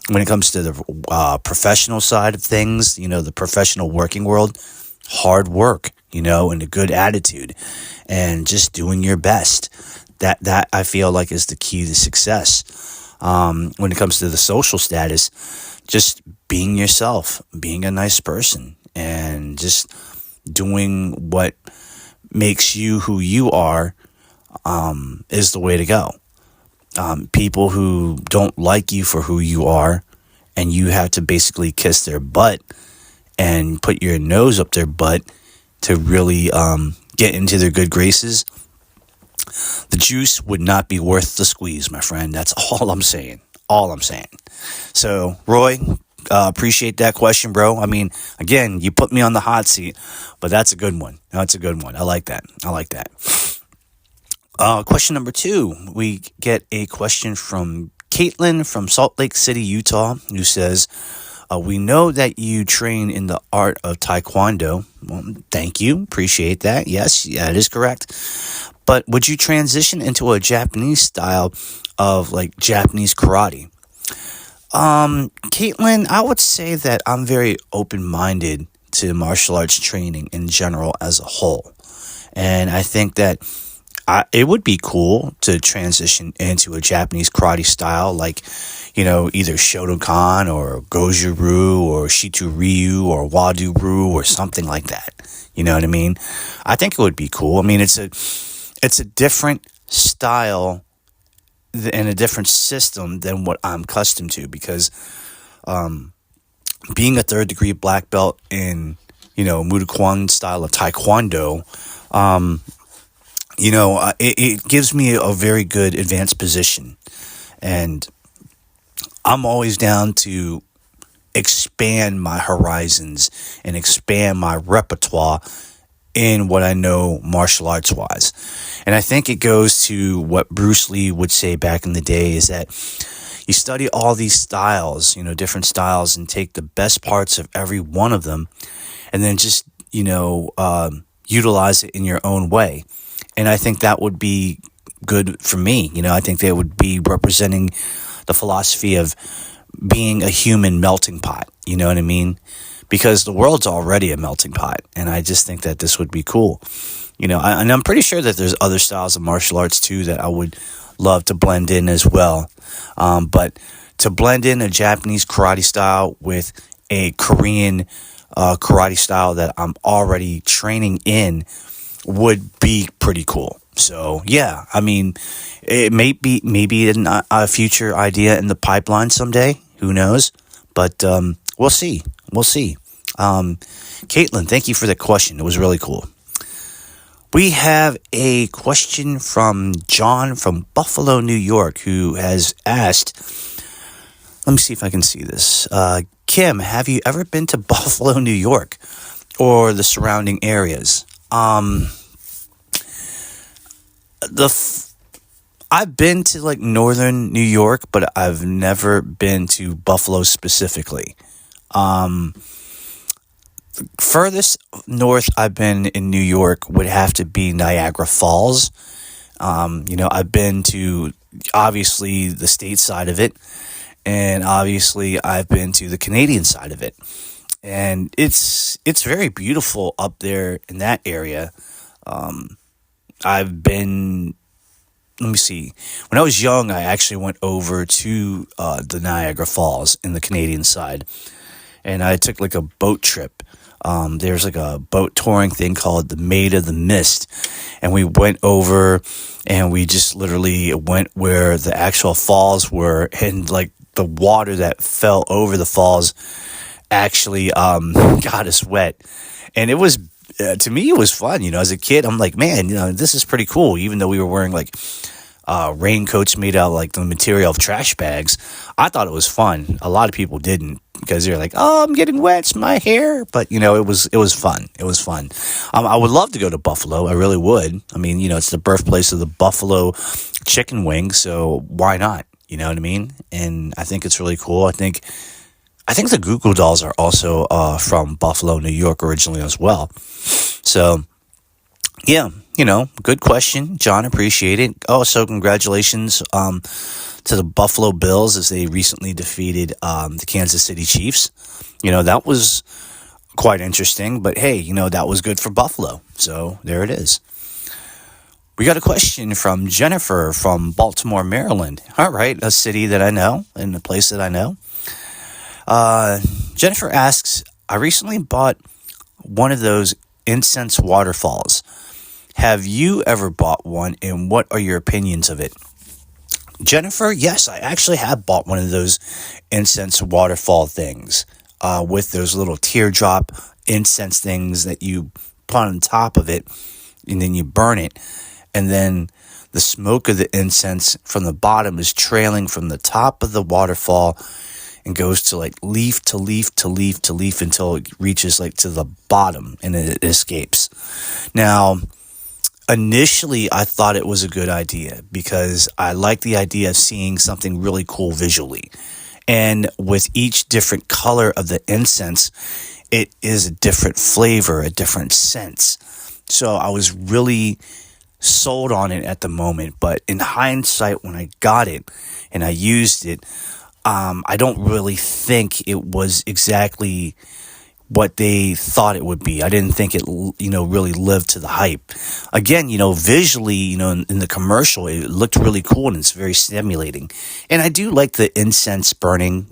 when it comes to the professional side of things, the professional working world. Hard work, and a good attitude, and just doing your best. That I feel like is the key to success. When it comes to the social status, just being yourself, being a nice person, and just doing what makes you who you are is the way to go. People who don't like you for who you are, and you have to basically kiss their butt and put your nose up their butt to really get into their good graces, the juice would not be worth the squeeze, my friend. That's all I'm saying. So, Roy, appreciate that question, bro. I mean, again, you put me on the hot seat, but that's a good one. That's a good one. I like that. Question number 2. We get a question from Caitlin from Salt Lake City, Utah, who says, we know that you train in the art of Taekwondo. Well, thank you. Appreciate that. Yes, that is correct. But would you transition into a Japanese style of like Japanese karate? Caitlin, I would say that I'm very open-minded to martial arts training in general as a whole. And I think that it would be cool to transition into a Japanese karate style, like, either Shotokan or Goju-Ryu or Shitu-Ryu or Wado-Ryu or something like that. You know what I mean? I think it would be cool. I mean, it's a different style and a different system than what I'm accustomed to, because being a third-degree black belt in, Muay style of Taekwondo, it gives me a very good advanced position. And I'm always down to expand my horizons and expand my repertoire in what I know martial arts wise. And I think it goes to what Bruce Lee would say back in the day, is that you study all these styles, different styles, and take the best parts of every one of them, and then just, utilize it in your own way. And I think that would be good for me. I think they would be representing the philosophy of being a human melting pot. You know what I mean? Because the world's already a melting pot. And I just think that this would be cool. And I'm pretty sure that there's other styles of martial arts too that I would love to blend in as well. But to blend in a Japanese karate style with a Korean karate style that I'm already training in would be pretty cool. So yeah, I mean, it may be maybe a future idea in the pipeline someday. Who knows? But we'll see. We'll see. Caitlin, thank you for the question. It was really cool. We have a question from John from Buffalo, New York, who has asked, let me see if I can see this. Kim, have you ever been to Buffalo, New York or the surrounding areas? I've been to like northern New York, but I've never been to Buffalo specifically. Furthest north I've been in New York would have to be Niagara Falls. I've been to obviously the state side of it, and obviously I've been to the Canadian side of it. And it's very beautiful up there in that area. I've been, let me see, when I was young, I actually went over to the Niagara Falls in the Canadian side, and I took like a boat trip. There's like a boat touring thing called the Maid of the Mist, and we went over and we just literally went where the actual falls were, and like the water that fell over the falls actually got us wet. And it was, to me, it was fun. As a kid, I'm like, man, this is pretty cool. Even though we were wearing like raincoats made out of like the material of trash bags, I thought it was fun. A lot of people didn't, because they're like, oh, I'm getting wet, it's my hair. But it was fun. It was fun. I would love to go to Buffalo. I really would. I mean, it's the birthplace of the Buffalo chicken wing, so why not? You know what I mean? And I think it's really cool. I think the Goo Goo Dolls are also from Buffalo, New York originally as well. So yeah, good question, John. Appreciate it. Oh, so congratulations to the Buffalo Bills as they recently defeated the Kansas City Chiefs. That was quite interesting, but hey, that was good for Buffalo. So there it is. We got a question from Jennifer from Baltimore, Maryland. All right, a city that I know and a place that I know. Jennifer asks, I recently bought one of those incense waterfalls. Have you ever bought one, and what are your opinions of it? Jennifer, yes, I actually have bought one of those incense waterfall things with those little teardrop incense things that you put on top of it, and then you burn it, and then the smoke of the incense from the bottom is trailing from the top of the waterfall and goes to like leaf to leaf to leaf to leaf until it reaches like to the bottom and it escapes. Now, initially, I thought it was a good idea because I like the idea of seeing something really cool visually. And with each different color of the incense, it is a different flavor, a different sense. So I was really sold on it at the moment. But in hindsight, when I got it and I used it, I don't really think it was exactly what they thought it would be. I didn't think it, really lived to the hype. Again, visually, in the commercial, it looked really cool and it's very stimulating. And I do like the incense burning,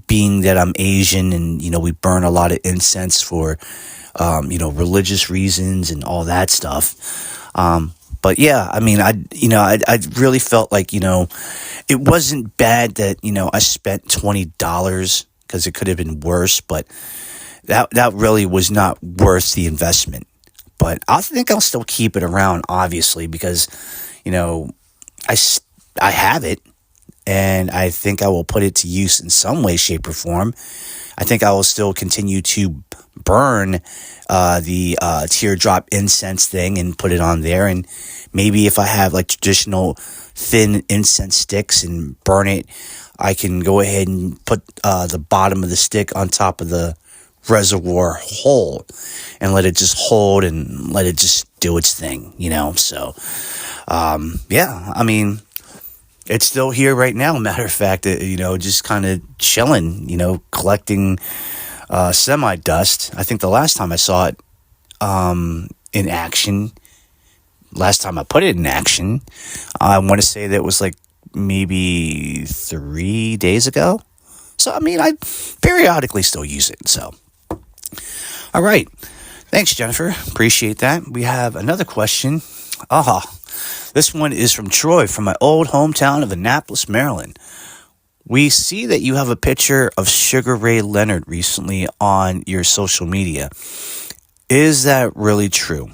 being that I'm Asian and, we burn a lot of incense for, religious reasons and all that stuff. But yeah, I mean, I really felt like, it wasn't bad that, I spent $20 because it could have been worse, but that really was not worth the investment. But I think I'll still keep it around, obviously, because, I have it, and I think I will put it to use in some way, shape, or form. I think I will still continue to burn the teardrop incense thing and put it on there. And maybe if I have like traditional thin incense sticks and burn it, I can go ahead and put the bottom of the stick on top of the reservoir hole and let it just hold and let it just do its thing, So, yeah, I mean, it's still here right now. Matter of fact, just kind of chilling, collecting semi-dust. I think the last time I saw it in action, last time I put it in action, I want to say that it was like maybe 3 days ago. So, I mean, I periodically still use it. So, all right. Thanks, Jennifer. Appreciate that. We have another question. This one is from Troy from my old hometown of Annapolis, Maryland. We see that you have a picture of Sugar Ray Leonard recently on your social media. Is that really true?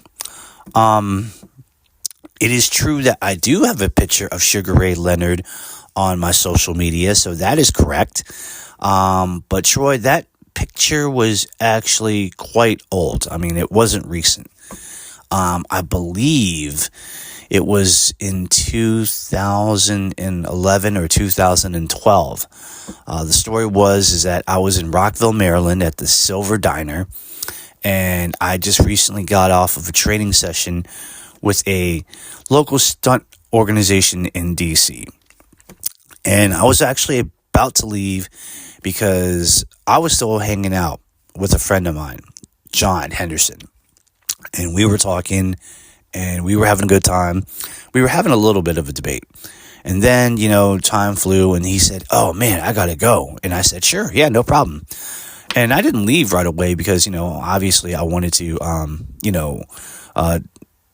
It is true that I do have a picture of Sugar Ray Leonard on my social media, so that is correct. But Troy, that picture was actually quite old. I mean, it wasn't recent. I believe it was in 2011 or 2012. The story is that I was in Rockville, Maryland at the Silver Diner, and I just recently got off of a training session with a local stunt organization in DC. And I was actually about to leave because I was still hanging out with a friend of mine, John Henderson. And we were talking and we were having a good time. We were having a little bit of a debate. And then, time flew and he said, "Oh man, I gotta go." And I said, "Sure, yeah, no problem." And I didn't leave right away because, obviously I wanted to,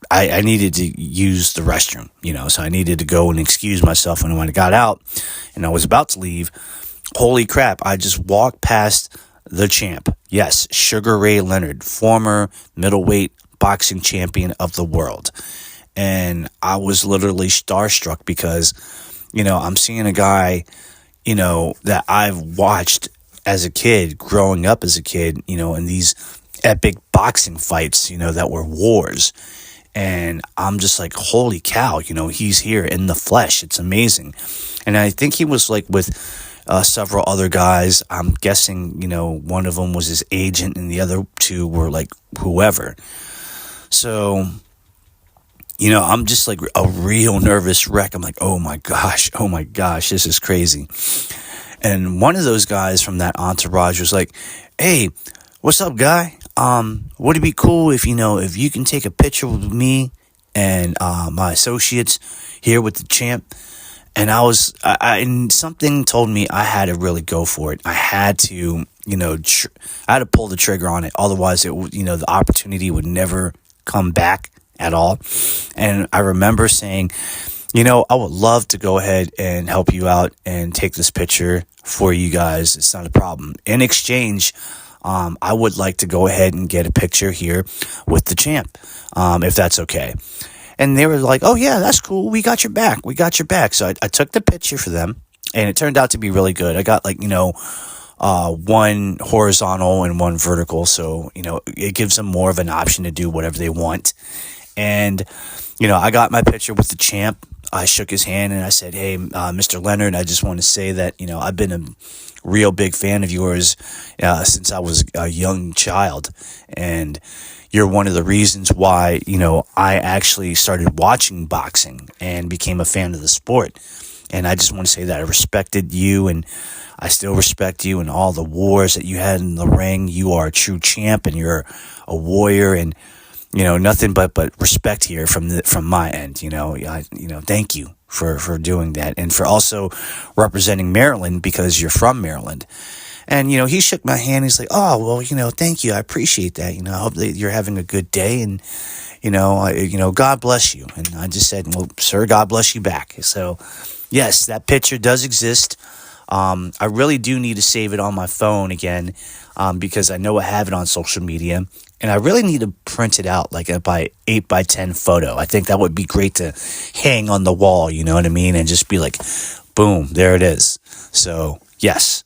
I needed to use the restroom, so I needed to go and excuse myself. And when I got out and I was about to leave, holy crap, I just walked past the champ. Yes, Sugar Ray Leonard, former middleweight boxing champion of the world. And I was literally starstruck because, I'm seeing a guy, that I've watched as a kid, growing up as a kid, in these epic boxing fights, that were wars. And I'm just like, holy cow, he's here in the flesh. It's amazing. And I think he was like with several other guys. I'm guessing, one of them was his agent and the other two were like whoever. So, I'm just like a real nervous wreck. I'm like, oh my gosh, this is crazy. And one of those guys from that entourage was like, "Hey, what's up, guy? Would it be cool if you can take a picture with me and my associates here with the champ?" And and something told me I had to really go for it. I had to, I had to pull the trigger on it. Otherwise, the opportunity would never come back at all. And I remember saying, I would love to go ahead and help you out and take this picture for you guys. It's not a problem. In exchange, I would like to go ahead and get a picture here with the champ, if that's okay. And they were like, "Oh yeah, that's cool. We got your back. So I took the picture for them, and it turned out to be really good. I got one horizontal and one vertical. So, it gives them more of an option to do whatever they want. And, I got my picture with the champ. I shook his hand and I said, "Hey, Mr. Leonard, I just want to say that, I've been a real big fan of yours since I was a young child. And you're one of the reasons why, I actually started watching boxing and became a fan of the sport. And I just want to say that I respected you and I still respect you and all the wars that you had in the ring. You are a true champ and you're a warrior and, nothing but respect here from my end. Thank you for doing that and for also representing Maryland because you're from Maryland." And, he shook my hand. He's like, "Oh, well, thank you. I appreciate that. I hope that you're having a good day and, God bless you." And I just said, "Well, sir, God bless you back." So, yes, that picture does exist. I really do need to save it on my phone again because I know I have it on social media. And I really need to print it out like a 8x10 photo. I think that would be great to hang on the wall, you know what I mean? And just be like, boom, there it is. So, yes.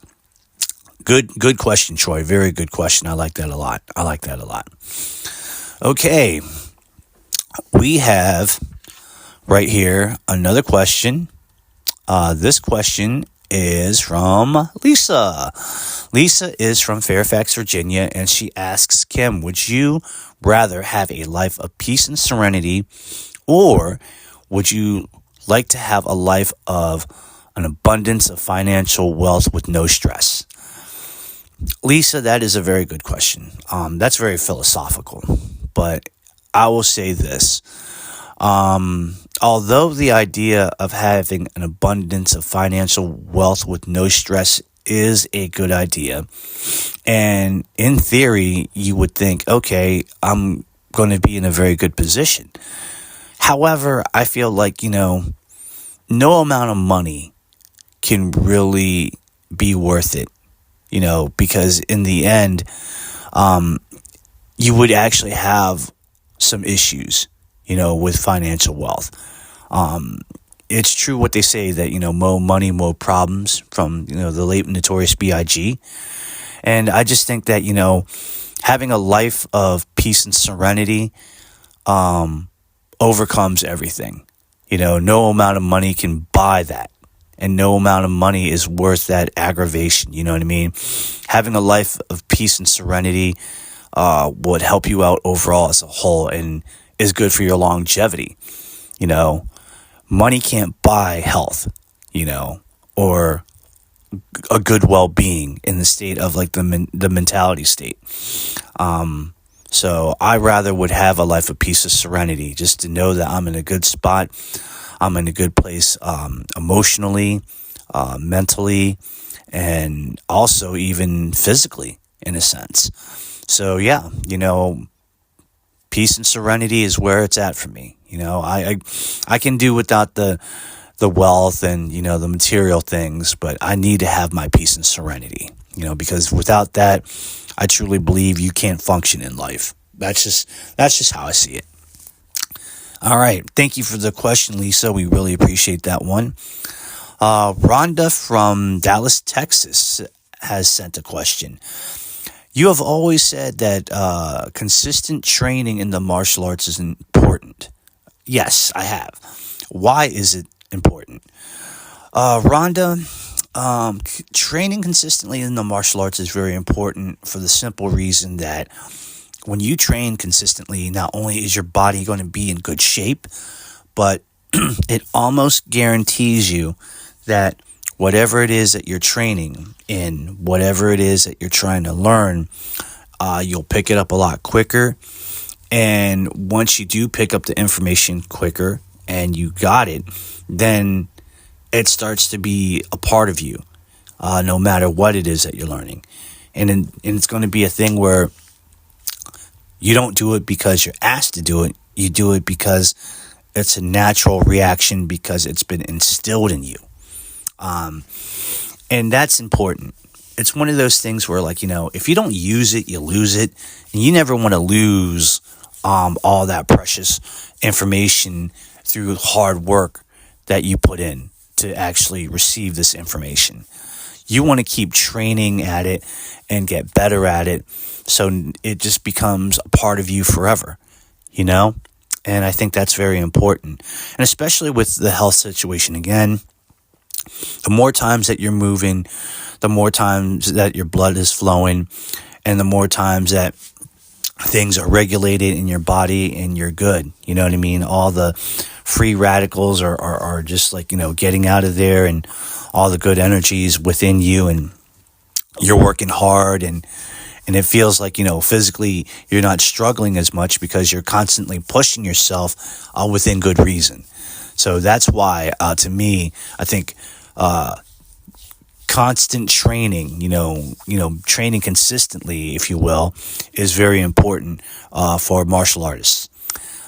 Good question, Troy. Very good question. I like that a lot. Okay. We have right here another question. This question is from Lisa. Lisa is from Fairfax, Virginia, and she asks, "Kim, would you rather have a life of peace and serenity, or would you like to have a life of an abundance of financial wealth with no stress?" Lisa, that is a very good question. That's very philosophical, but I will say this. Although the idea of having an abundance of financial wealth with no stress is a good idea. And in theory, you would think, okay, I'm going to be in a very good position. However, I feel like, no amount of money can really be worth it, because in the end, you would actually have some issues, with financial wealth. It's true what they say that, more money, more problems, from, the late Notorious B.I.G. And I just think that, having a life of peace and serenity overcomes everything. No amount of money can buy that. And no amount of money is worth that aggravation. You know what I mean? Having a life of peace and serenity would help you out overall as a whole and is good for your longevity. Money can't buy health, or a good well-being in the state of like the mentality state. So I rather would have a life of peace and serenity, just to know that I'm in a good spot. I'm in a good place emotionally, mentally, and also even physically in a sense. So yeah, peace and serenity is where it's at for me. I can do without the wealth and, the material things, but I need to have my peace and serenity, because without that, I truly believe you can't function in life. That's just how I see it. All right. Thank you for the question, Lisa. We really appreciate that one. Rhonda from Dallas, Texas has sent a question. You have always said that consistent training in the martial arts is important. Yes, I have. Why is it important? Rhonda, training consistently in the martial arts is very important for the simple reason that when you train consistently, not only is your body going to be in good shape, but it almost guarantees you that whatever it is that you're training in, whatever it is that you're trying to learn, you'll pick it up a lot quicker. And once you do pick up the information quicker and you got it, then it starts to be a part of you, no matter what it is that you're learning. And it's going to be a thing where you don't do it because you're asked to do it. You do it because it's a natural reaction, because it's been instilled in you. And that's important. It's one of those things where, like, if you don't use it, you lose it. And you never want to lose all that precious information through hard work that you put in to actually receive this information. You want to keep training at it and get better at it, so it just becomes a part of you forever, And I think that's very important. And especially with the health situation, again, the more times that you're moving, the more times that your blood is flowing, and the more times that things are regulated in your body and you're good. You know what I mean? All the free radicals are just like, getting out of there, and all the good energies within you, and you're working hard, and it feels like, physically you're not struggling as much because you're constantly pushing yourself within good reason. So that's why, to me, I think constant training, training consistently, if you will, is very important for martial artists.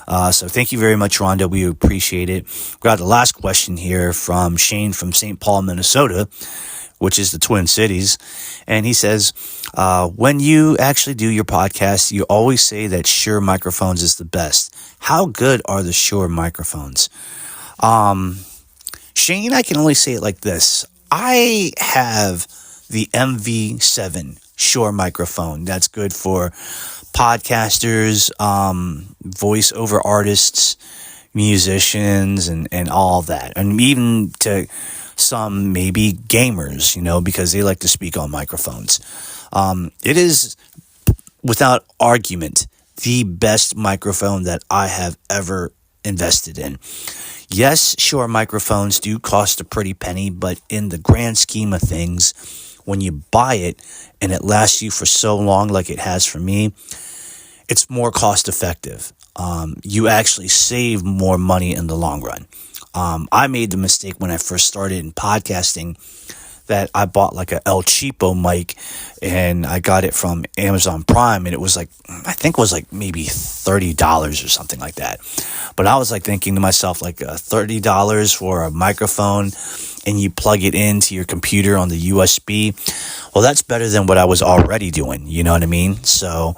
So thank you very much, Rhonda. We appreciate it. We got the last question here from Shane from St. Paul, Minnesota, which is the Twin Cities. And he says, when you actually do your podcast, you always say that Shure microphones is the best. How good are the Shure microphones? Shane, I can only say it like this. I have the MV7 Shure microphone. That's good for podcasters, voiceover artists, musicians, and all that. And even to some maybe gamers, because they like to speak on microphones. It is, without argument, the best microphone that I have ever invested in. Yes, Shure microphones do cost a pretty penny, but in the grand scheme of things, when you buy it and it lasts you for so long like it has for me, it's more cost effective. You actually save more money in the long run. I made the mistake when I first started in podcasting that I bought like a El Cheapo mic, and I got it from Amazon Prime, and it was like, I think it was like maybe $30 or something like that. But I was like thinking to myself, like $30 for a microphone, and you plug it into your computer on the USB. Well, that's better than what I was already doing. You know what I mean? So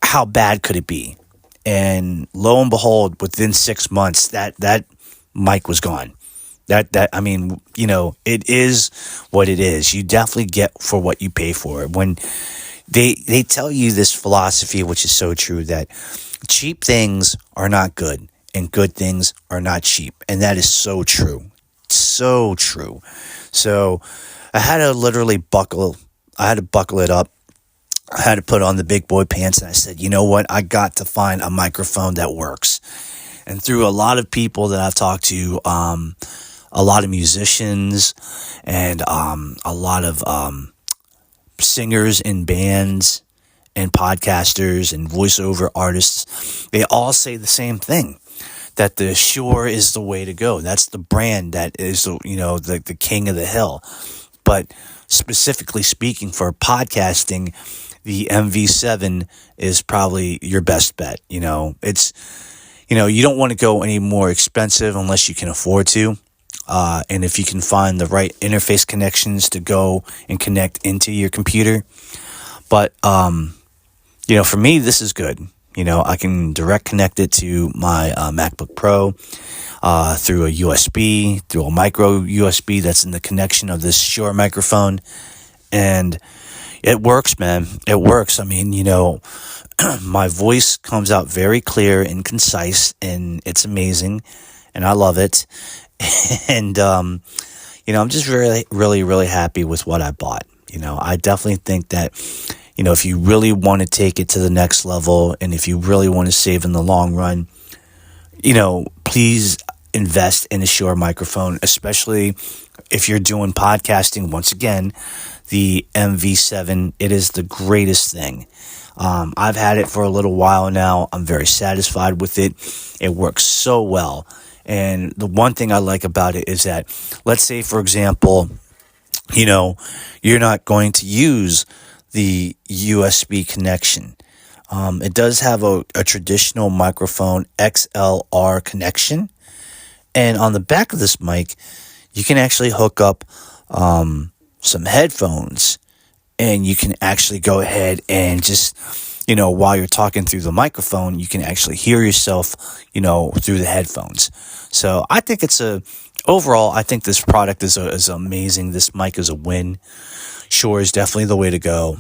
how bad could it be? And lo and behold, within 6 months, that mic was gone. I mean, you know, it is what it is. You definitely get for what you pay for. When they tell you this philosophy, which is so true, that cheap things are not good and good things are not cheap. And that is so true. So true. So I had to buckle it up. I had to put on the big boy pants, and I said, you know what? I got to find a microphone that works. And through a lot of people that I've talked to, a lot of musicians and a lot of singers in bands and podcasters and voiceover artists, they all say the same thing, that the Shure is the way to go. That's the brand that is, you know, the king of the hill. But specifically speaking for podcasting, the MV7 is probably your best bet. You know, it's, you know, you don't want to go any more expensive unless you can afford to. And if you can find the right interface connections to go and connect into your computer. But, you know, for me, this is good. You know, I can direct connect it to my MacBook Pro through a USB, through a micro USB that's in the connection of this Shure microphone. And it works, man. It works. I mean, you know, my voice comes out very clear and concise, and it's amazing. And I love it. And, you know, I'm just really, really, really happy with what I bought. You know, I definitely think that, you know, if you really want to take it to the next level, and if you really want to save in the long run, you know, please invest in a Shure microphone, especially if you're doing podcasting. Once again, the MV7, it is the greatest thing. I've had it for a little while now. I'm very satisfied with it. It works so well. And the one thing I like about it is that, let's say, for example, you know, you're not going to use the USB connection. It does have a traditional microphone XLR connection. And on the back of this mic, you can actually hook up some headphones, and you can actually go ahead and just, you know, while you're talking through the microphone, you can actually hear yourself, you know, through the headphones. So I think overall, I think this product is amazing. This mic is a win. Shure is definitely the way to go.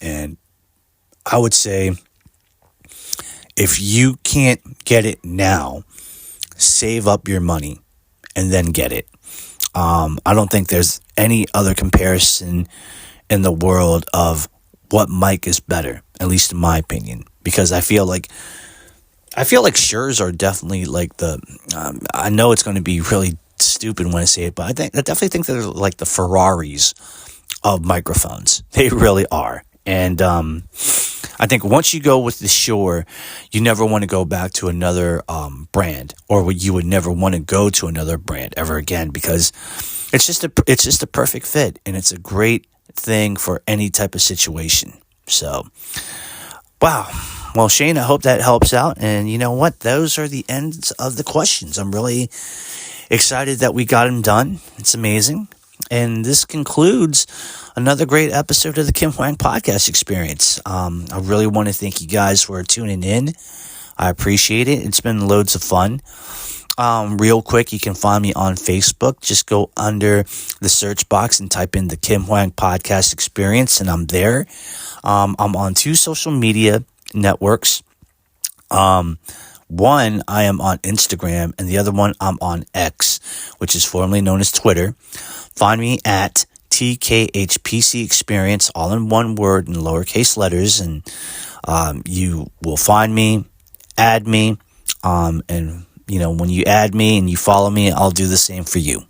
And I would say, if you can't get it now, save up your money and then get it. I don't think there's any other comparison in the world of what mic is better, at least in my opinion, because I feel like Shures are definitely like I know it's going to be really stupid when I say it, but I definitely think they're like the Ferraris of microphones. They really are. And I think once you go with the Shure, you never want to go back to another brand, or you would never want to go to another brand ever again, because it's just a perfect fit, and it's a great thing for any type of situation. So, wow. Well, Shane, I hope that helps out. And you know what? Those are the ends of the questions. I'm really excited that we got them done. It's amazing. And this concludes another great episode of the Kim Hwang Podcast Experience. I really want to thank you guys for tuning in. I appreciate it. It's been loads of fun. Real quick, you can find me on Facebook. Just go under the search box and type in the Kim Hwang Podcast Experience, and I'm there. I'm on 2 social media networks. One, I am on Instagram, and the other one, I'm on X, which is formerly known as Twitter. Find me at TKHPC Experience, all in one word in lowercase letters, and you will find me, add me, and you know, when you add me and you follow me, I'll do the same for you.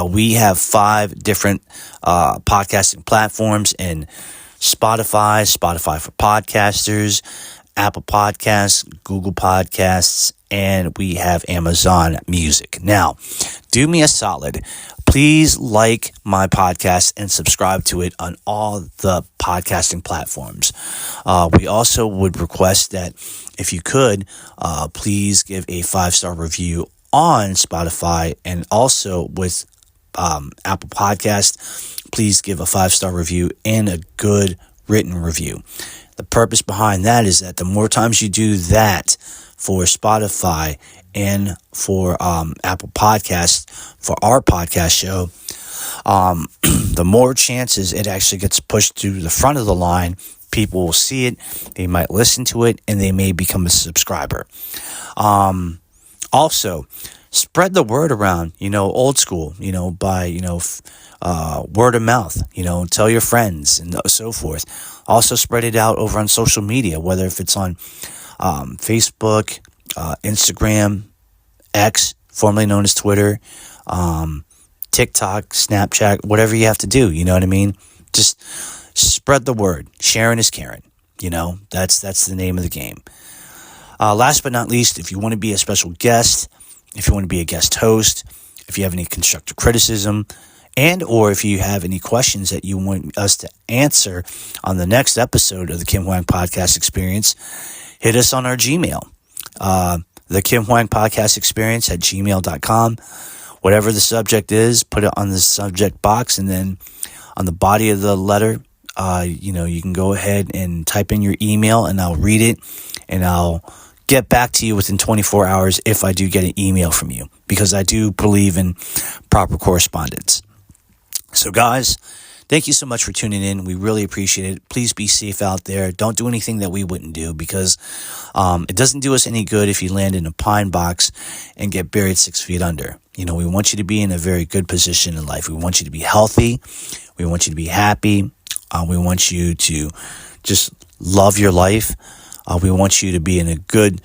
We have 5 different podcasting platforms in Spotify for podcasters, Apple Podcasts, Google Podcasts, and we have Amazon Music. Now, do me a solid. please like my podcast and subscribe to it on all the podcasting platforms. We also would request that if you could, please give a 5-star review on Spotify, and also with Apple Podcast, please give a 5-star review and a good written review. The purpose behind that is that the more times you do that for Spotify and for Apple Podcasts, for our podcast show, the more chances it actually gets pushed to the front of the line. People will see it, they might listen to it, and they may become a subscriber. Also, spread the word around, old school, by, word of mouth, tell your friends and so forth. Also spread it out over on social media, whether if it's on Facebook, Instagram, X, formerly known as Twitter, TikTok, Snapchat, whatever you have to do, you know what I mean? Just spread the word. Sharing is caring, that's the name of the game. Last but not least, if you want to be a special guest, if you want to be a guest host, if you have any constructive criticism, and or if you have any questions that you want us to answer on the next episode of the Kim Hwang Podcast Experience, hit us on our Gmail, the Kim Hwang Podcast Experience at gmail.com. Whatever the subject is, put it on the subject box, and then on the body of the letter, you can go ahead and type in your email, and I'll read it, and I'll get back to you within 24 hours if I do get an email from you, because I do believe in proper correspondence. So guys, thank you so much for tuning in. We really appreciate it. Please be safe out there. Don't do anything that we wouldn't do, because it doesn't do us any good if you land in a pine box and get buried 6 feet under. We want you to be in a very good position in life. We want you to be healthy. We want you to be happy. We want you to just love your life. We want you to be in a good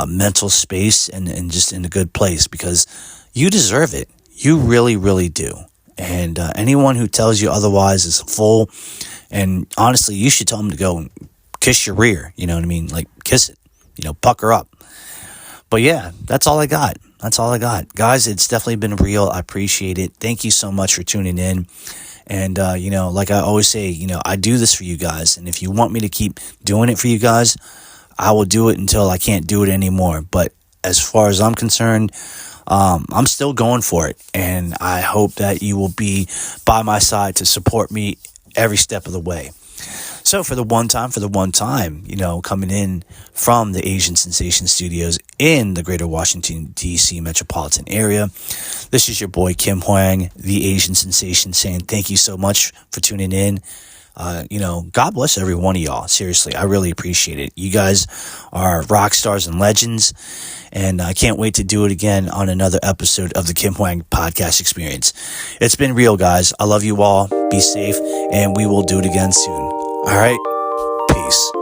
mental space and just in a good place, because you deserve it. You really, really do. And anyone who tells you otherwise is a fool. And honestly, you should tell them to go and kiss your rear. You know what I mean? Like, kiss it. Pucker up. But yeah, that's all I got. Guys, it's definitely been real. I appreciate it. Thank you so much for tuning in. And, like I always say, I do this for you guys. And if you want me to keep doing it for you guys, I will do it until I can't do it anymore. But as far as I'm concerned, I'm still going for it. And I hope that you will be by my side to support me every step of the way. So for the one time, coming in from the Asian Sensation Studios in the greater Washington, D.C. metropolitan area, this is your boy Kim Hwang, the Asian Sensation, saying thank you so much for tuning in. God bless every one of y'all. Seriously, I really appreciate it. You guys are rock stars and legends, and I can't wait to do it again on another episode of the Kim Hwang Podcast Experience. It's been real, guys. I love you all. Be safe, and we will do it again soon. All right? Peace.